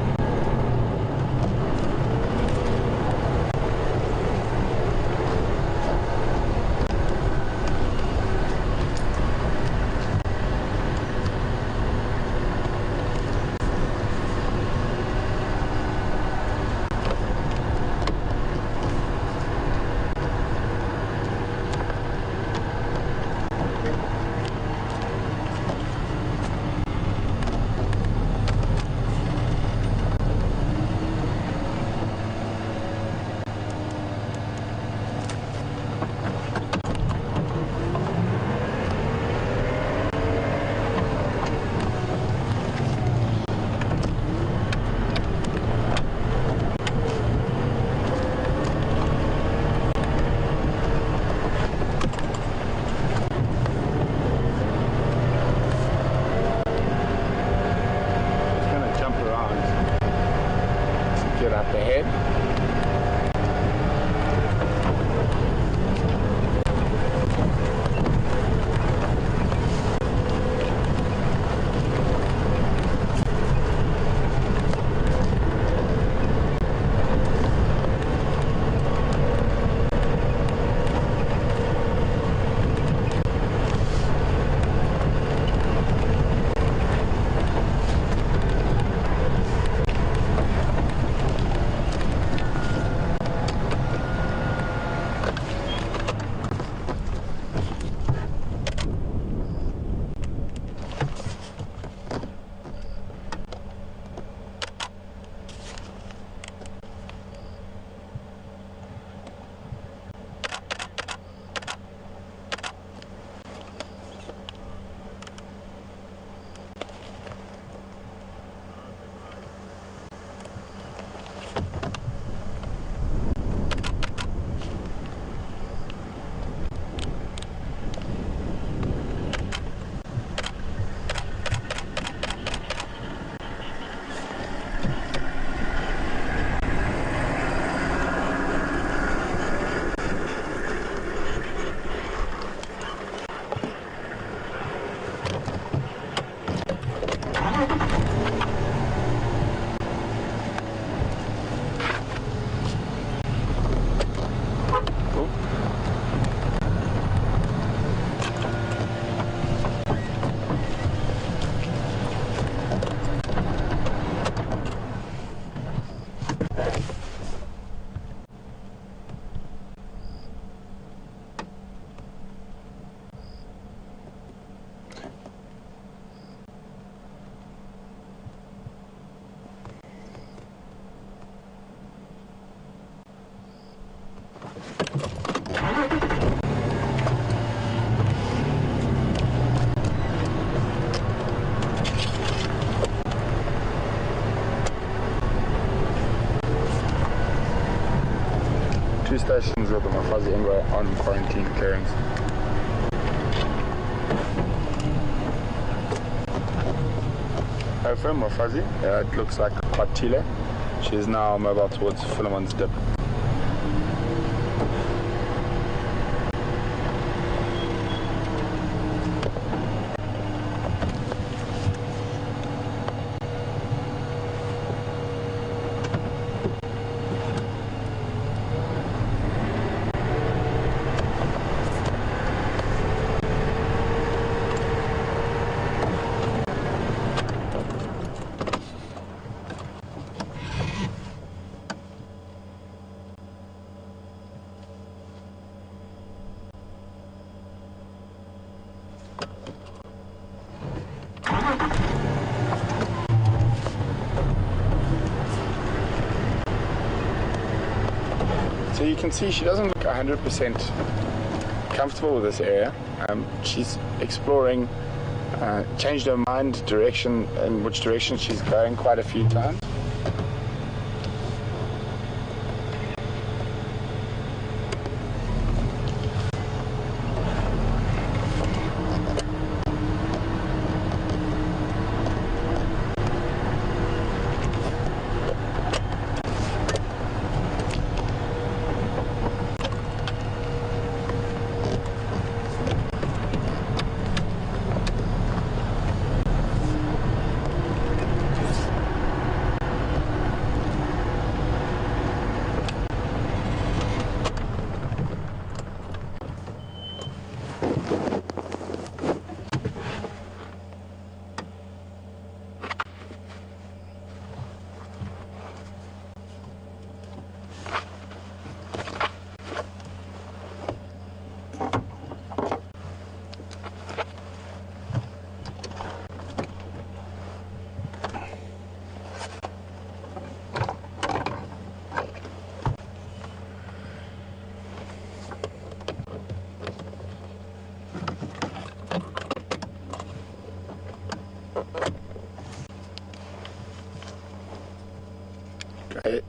2 stations of the Mvula and Mvula on quarantine clearance. Over Mvula, it looks like Kwatile. She is now mobile towards Philemon's Dip. So you can see she doesn't look 100% comfortable with this area. She's exploring, changed her mind, direction, in which direction she's going quite a few times.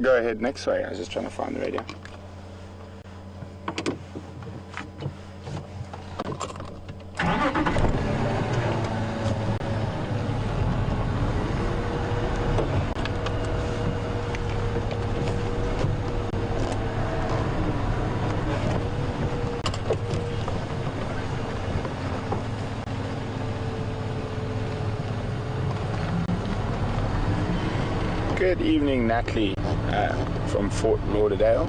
Go ahead next way. I was just trying to find the radio. Good evening, Natalie from Fort Lauderdale.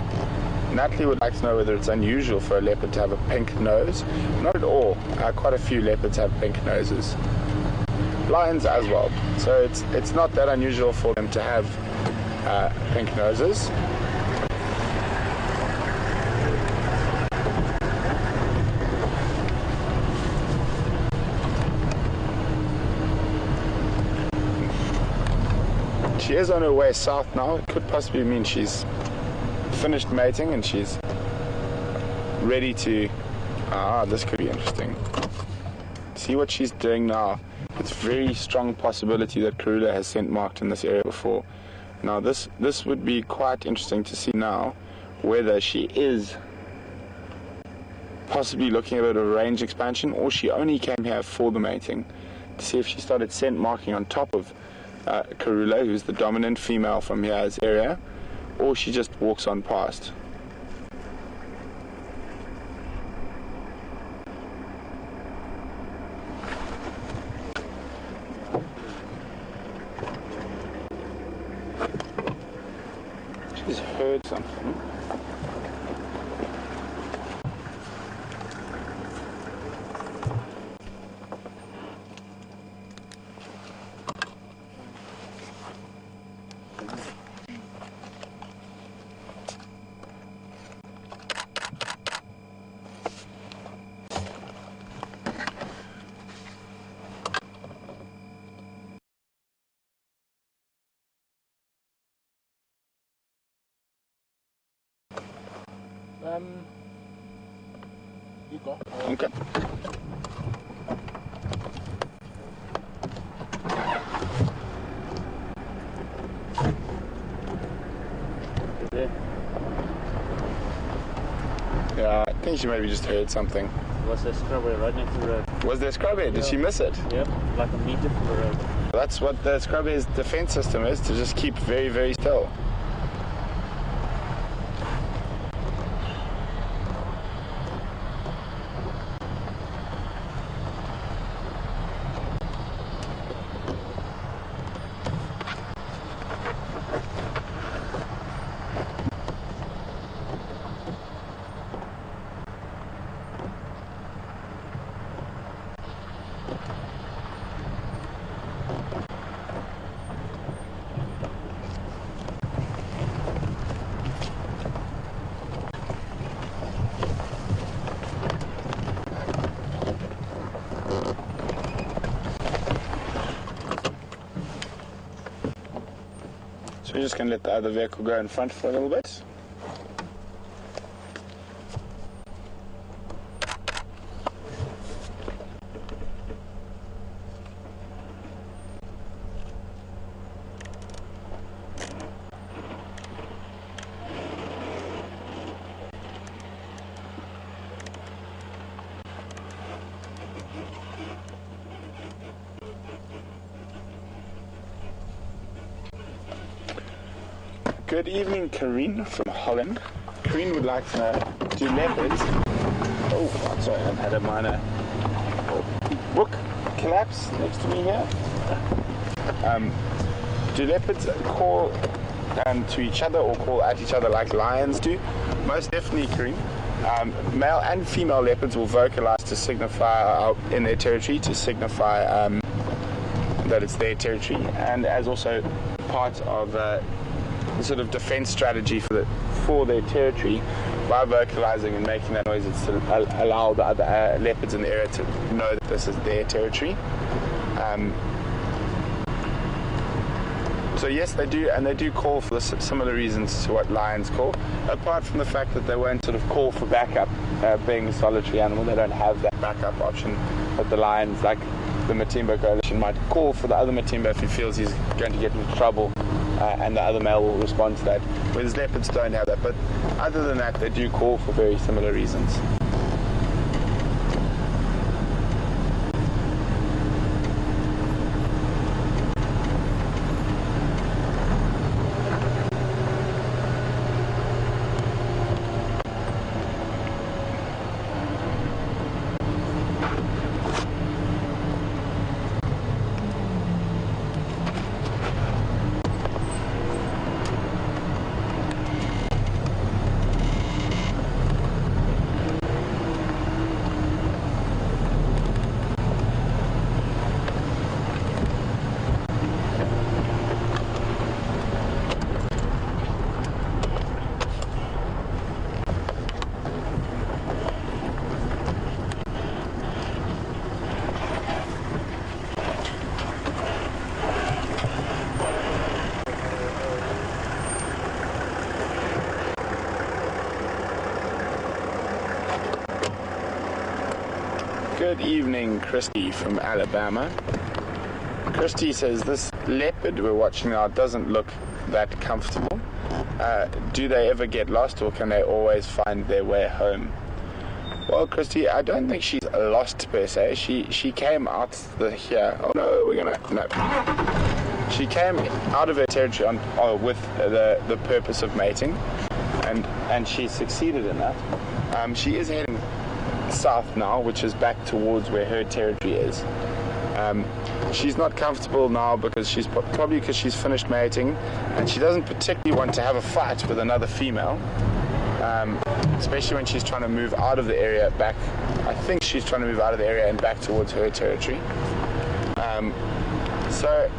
Natalie would like to know whether it's unusual for a leopard to have a pink nose. Not at all. Quite a few leopards have pink noses. Lions as well. So it's not that unusual for them to have pink noses. She is on her way south now. It could possibly mean she's finished mating and she's ready to... this could be interesting. See what she's doing now. It's very strong possibility that Karula has scent marked in this area before. Now this would be quite interesting to see now whether she is possibly looking at a bit of range expansion, or she only came here for the mating, to see if she started scent marking on top of Karula, who's the dominant female from here's area, or she just walks on past. She's heard something. You go. Okay. There. Yeah, I think she maybe just heard something. Was there strawberry right next to the road? Was there scrubhead? Did Yeah. she miss it? Yep, like a meter from the road. That's what the scrubhead's defense system is, to just keep very, very still. So we're just going to let the other vehicle go in front for a little bit. Good evening, Karine from Holland. Karine would like to know, do leopards... Oh, I'm sorry, I've had a minor book collapse next to me here. Do leopards call to each other or call at each other like lions do? Most definitely, Karine. Male and female leopards will vocalize to signify in their territory, to signify that it's their territory, and as also part of the sort of defense strategy for their territory. By vocalizing and making that noise, it's to allow the other leopards in the area to know that this is their territory. So yes, they do, and they do call for similar reasons to what lions call. Apart from the fact that they won't sort of call for backup, being a solitary animal, they don't have that backup option that the lions, like the Matimba coalition, might call for the other Matimba if he feels he's going to get into trouble, and the other male will respond to that. Whereas leopards don't have that, but other than that, they do call for very similar reasons. Good evening, Christy from Alabama. Christy says this leopard we're watching now doesn't look that comfortable. Do they ever get lost, or can they always find their way home? Well, Christy, I don't think she's lost per se. She came out here. Oh no, no. She came out of her territory with the purpose of mating, and she succeeded in that. She is heading south now, which is back towards where her territory is. She's not comfortable now because probably because she's finished mating, and she doesn't particularly want to have a fight with another female, especially when she's trying to move out of the area back. I think she's trying to move out of the area and back towards her territory. So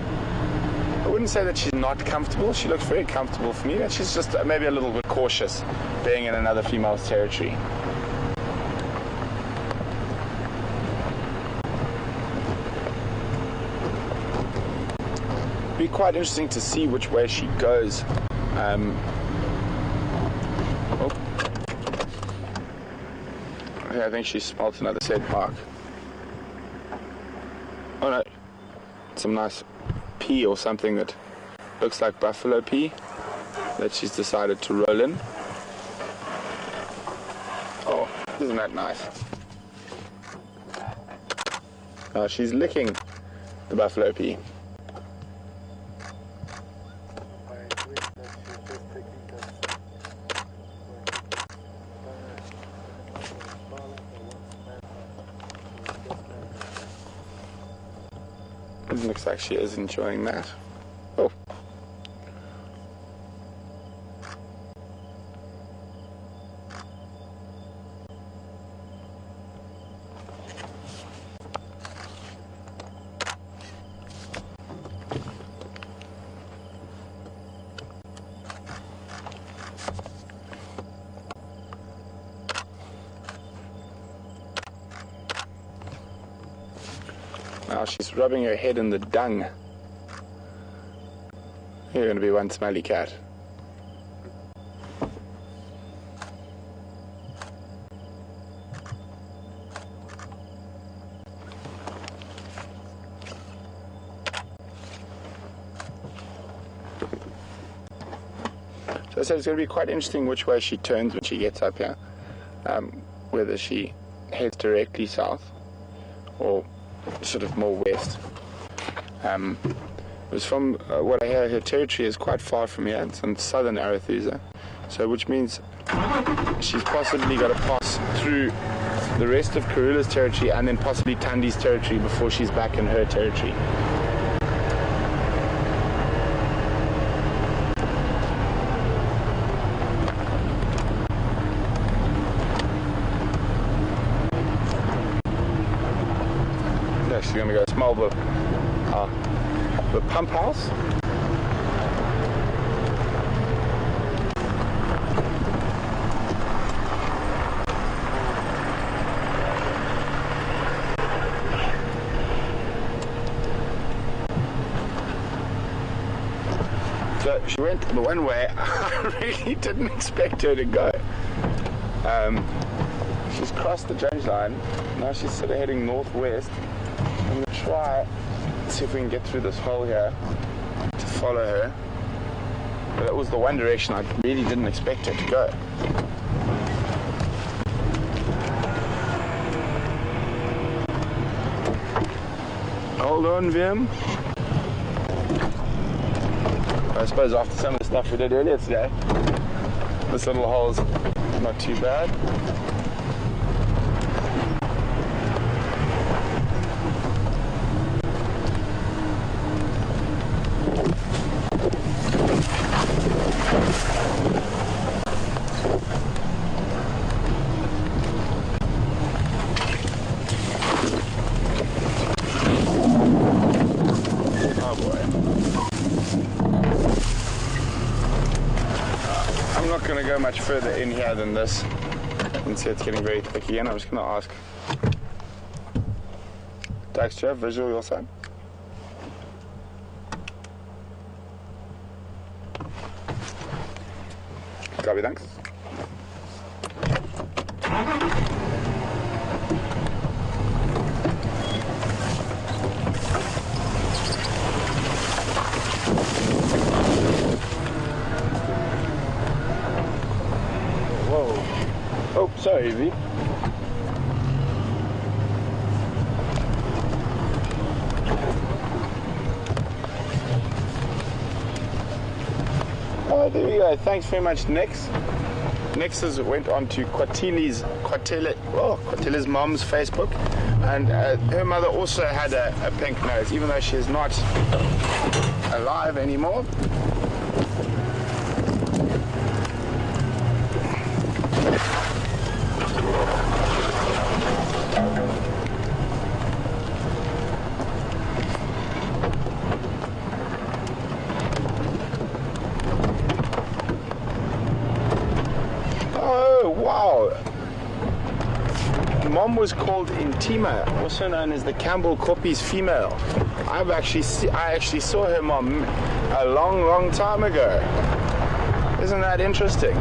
I wouldn't say that she's not comfortable. She looks very comfortable for me, but she's just maybe a little bit cautious being in another female's territory. Be quite interesting to see which way she goes. I think she smelt another said mark. Oh no, some nice pea or something that looks like buffalo pea that she's decided to roll in. Isn't that nice? Oh, she's licking the buffalo pea. It looks like she is enjoying that. Oh. Now she's rubbing her head in the dung. You're going to be one smelly cat. So I said it's going to be quite interesting which way she turns when she gets up here. Whether she heads directly south or sort of more west. It was from what I hear, her territory is quite far from here. It's in southern Arethusa, so which means she's possibly got to pass through the rest of Karula's territory and then possibly Tandi's territory before she's back in her territory. She's going to go smell the pump house. So she went the one way I really didn't expect her to go. She's crossed the change line. Now she's sort of heading northwest. I'm going to try see if we can get through this hole here to follow her. But that was the one direction I really didn't expect her to go. Hold on, Vim. I suppose after some of the stuff we did earlier today, this little hole's not too bad. Going to go much further in here than this. You can see it's getting very thick again. I'm just going to ask Dax, do you have visual your side? Copy, thanks. Oh, sorry, V. Oh, there we go. Thanks very much, Nix. Nix went on to Kwatile's mom's Facebook, and her mother also had a pink nose, even though she is not alive anymore. Mom was called Intima, also known as the Campbell Koppie's female. I actually saw her mom a long time ago. Isn't that interesting?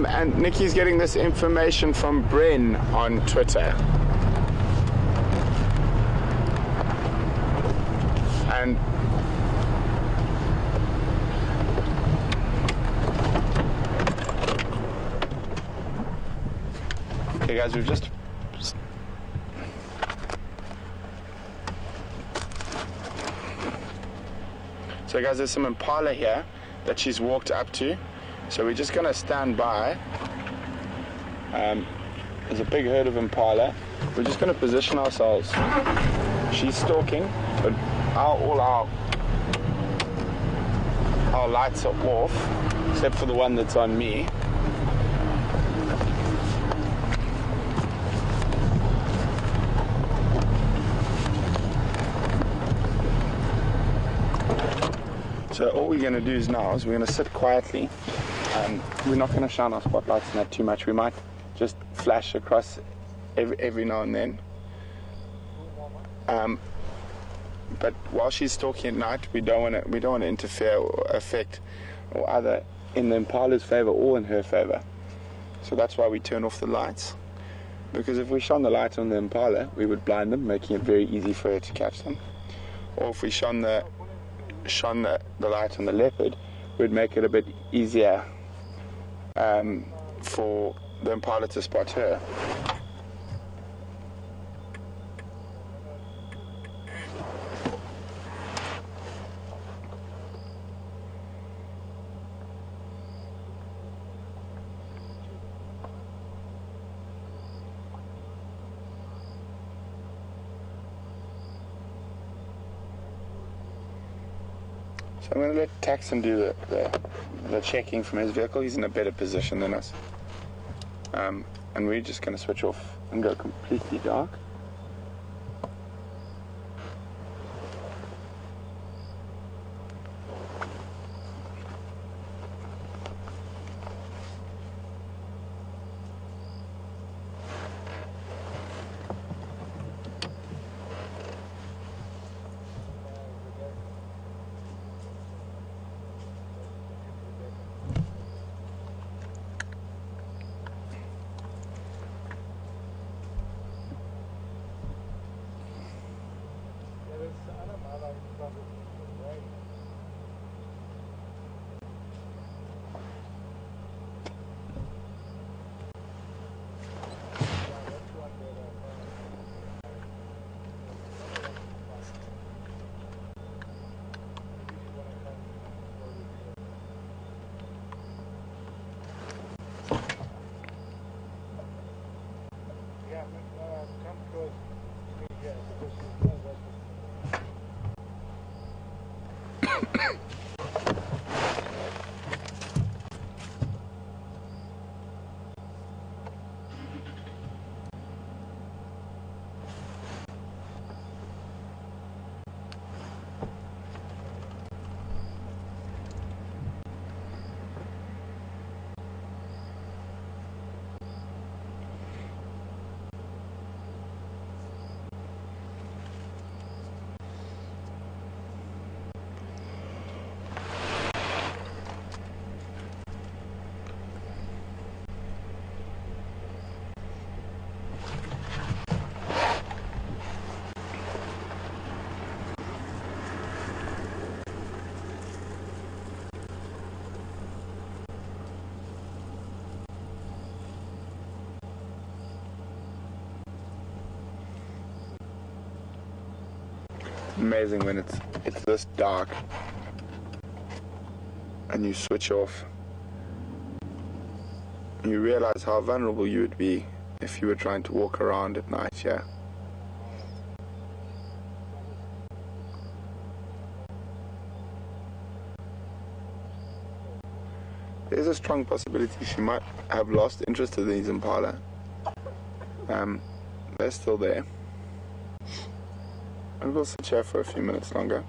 And Nikki's getting this information from Bren on Twitter. And okay guys, we've just so guys, there's some impala here that she's walked up to, so we're just gonna stand by. There's a big herd of impala. We're just gonna position ourselves. She's stalking, but all our lights are off, except for the one that's on me. So all we're going to do is now is we're going to sit quietly. We're not going to shine our spotlights on that too much. We might just flash across every now and then. But while she's stalking at night, we don't want to interfere or affect, or either in the impala's favor or in her favor. So that's why we turn off the lights. Because if we shone the light on the impala, we would blind them, making it very easy for her to catch them. Or if we shone the light on the leopard, would make it a bit easier for the impala to spot her. So I'm going to let Taxon do the checking from his vehicle. He's in a better position than us. And we're just going to switch off and go completely dark. Amazing when it's this dark and you switch off. You realize how vulnerable you would be if you were trying to walk around at night, yeah? There's a strong possibility she might have lost interest in these impala. They're still there. And we'll sit here for a few minutes longer.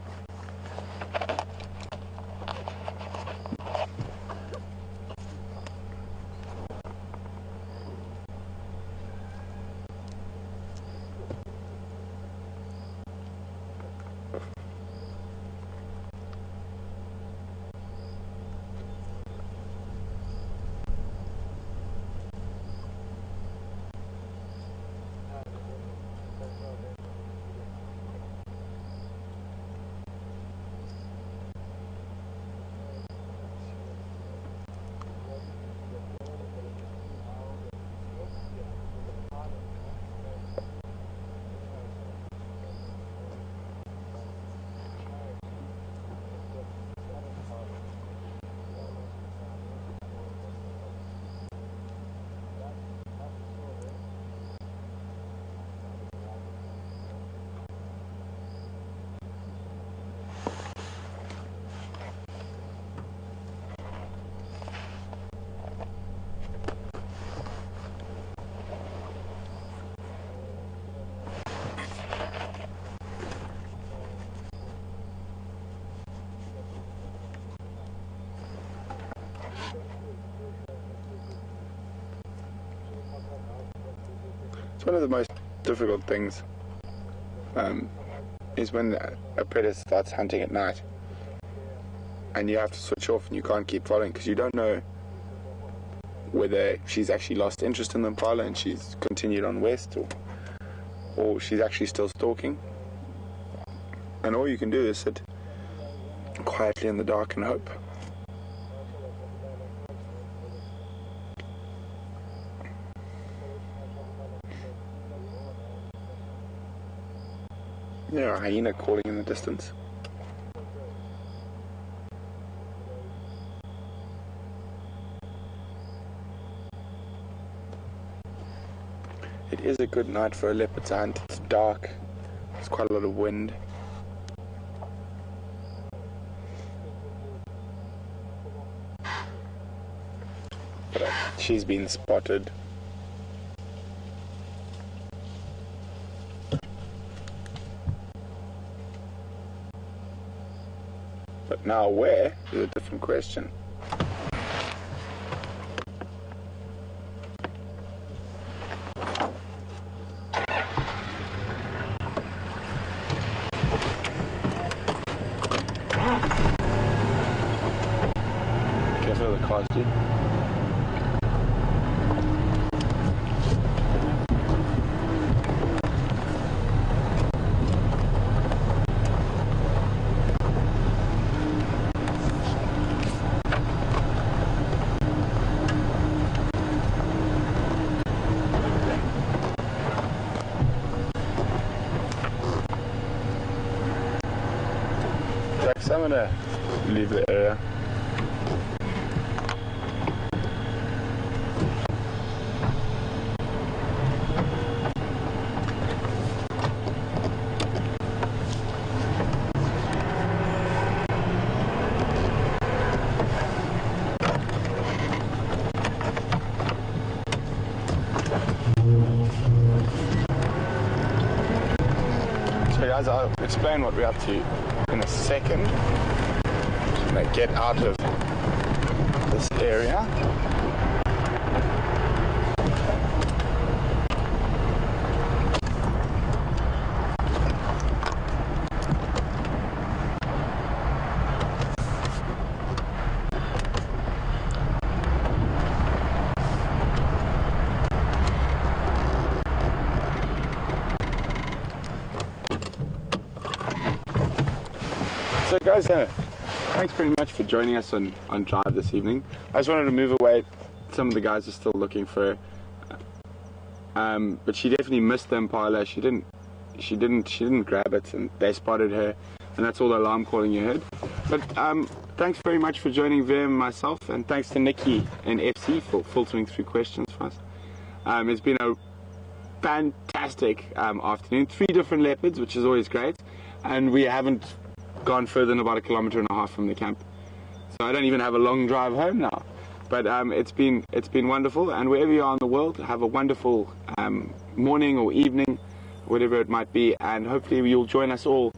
one of the most difficult things is when a predator starts hunting at night and you have to switch off and you can't keep following because you don't know whether she's actually lost interest in the impala and she's continued on west, or she's actually still stalking. And all you can do is sit quietly in the dark and hope. There are a hyena calling in the distance. It is a good night for a leopard to hunt. It's dark. There's quite a lot of wind. But she's been spotted. But now where is a different question. Careful of the cars, dude. I'm gonna leave the area. So guys, I'll explain what we're up to in a second. I'm gonna get out of this area. So guys, thanks very much for joining us on Drive this evening. I just wanted to move away. Some of the guys are still looking for her, but she definitely missed the impala. She didn't grab it, and they spotted her, and that's all the alarm calling you heard. But thanks very much for joining Veer and myself, and thanks to Nikki and FC for filtering through questions for us. It's been a fantastic afternoon. 3 different leopards, which is always great, and we haven't gone further than about 1.5 kilometers from the camp, so I don't even have a long drive home now. But it's been wonderful, and wherever you are in the world, have a wonderful morning or evening, whatever it might be, and hopefully you'll join us all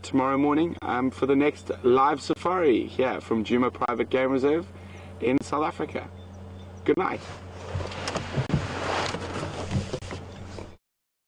tomorrow morning for the next live safari here from Djuma Private Game Reserve in South Africa. Good night.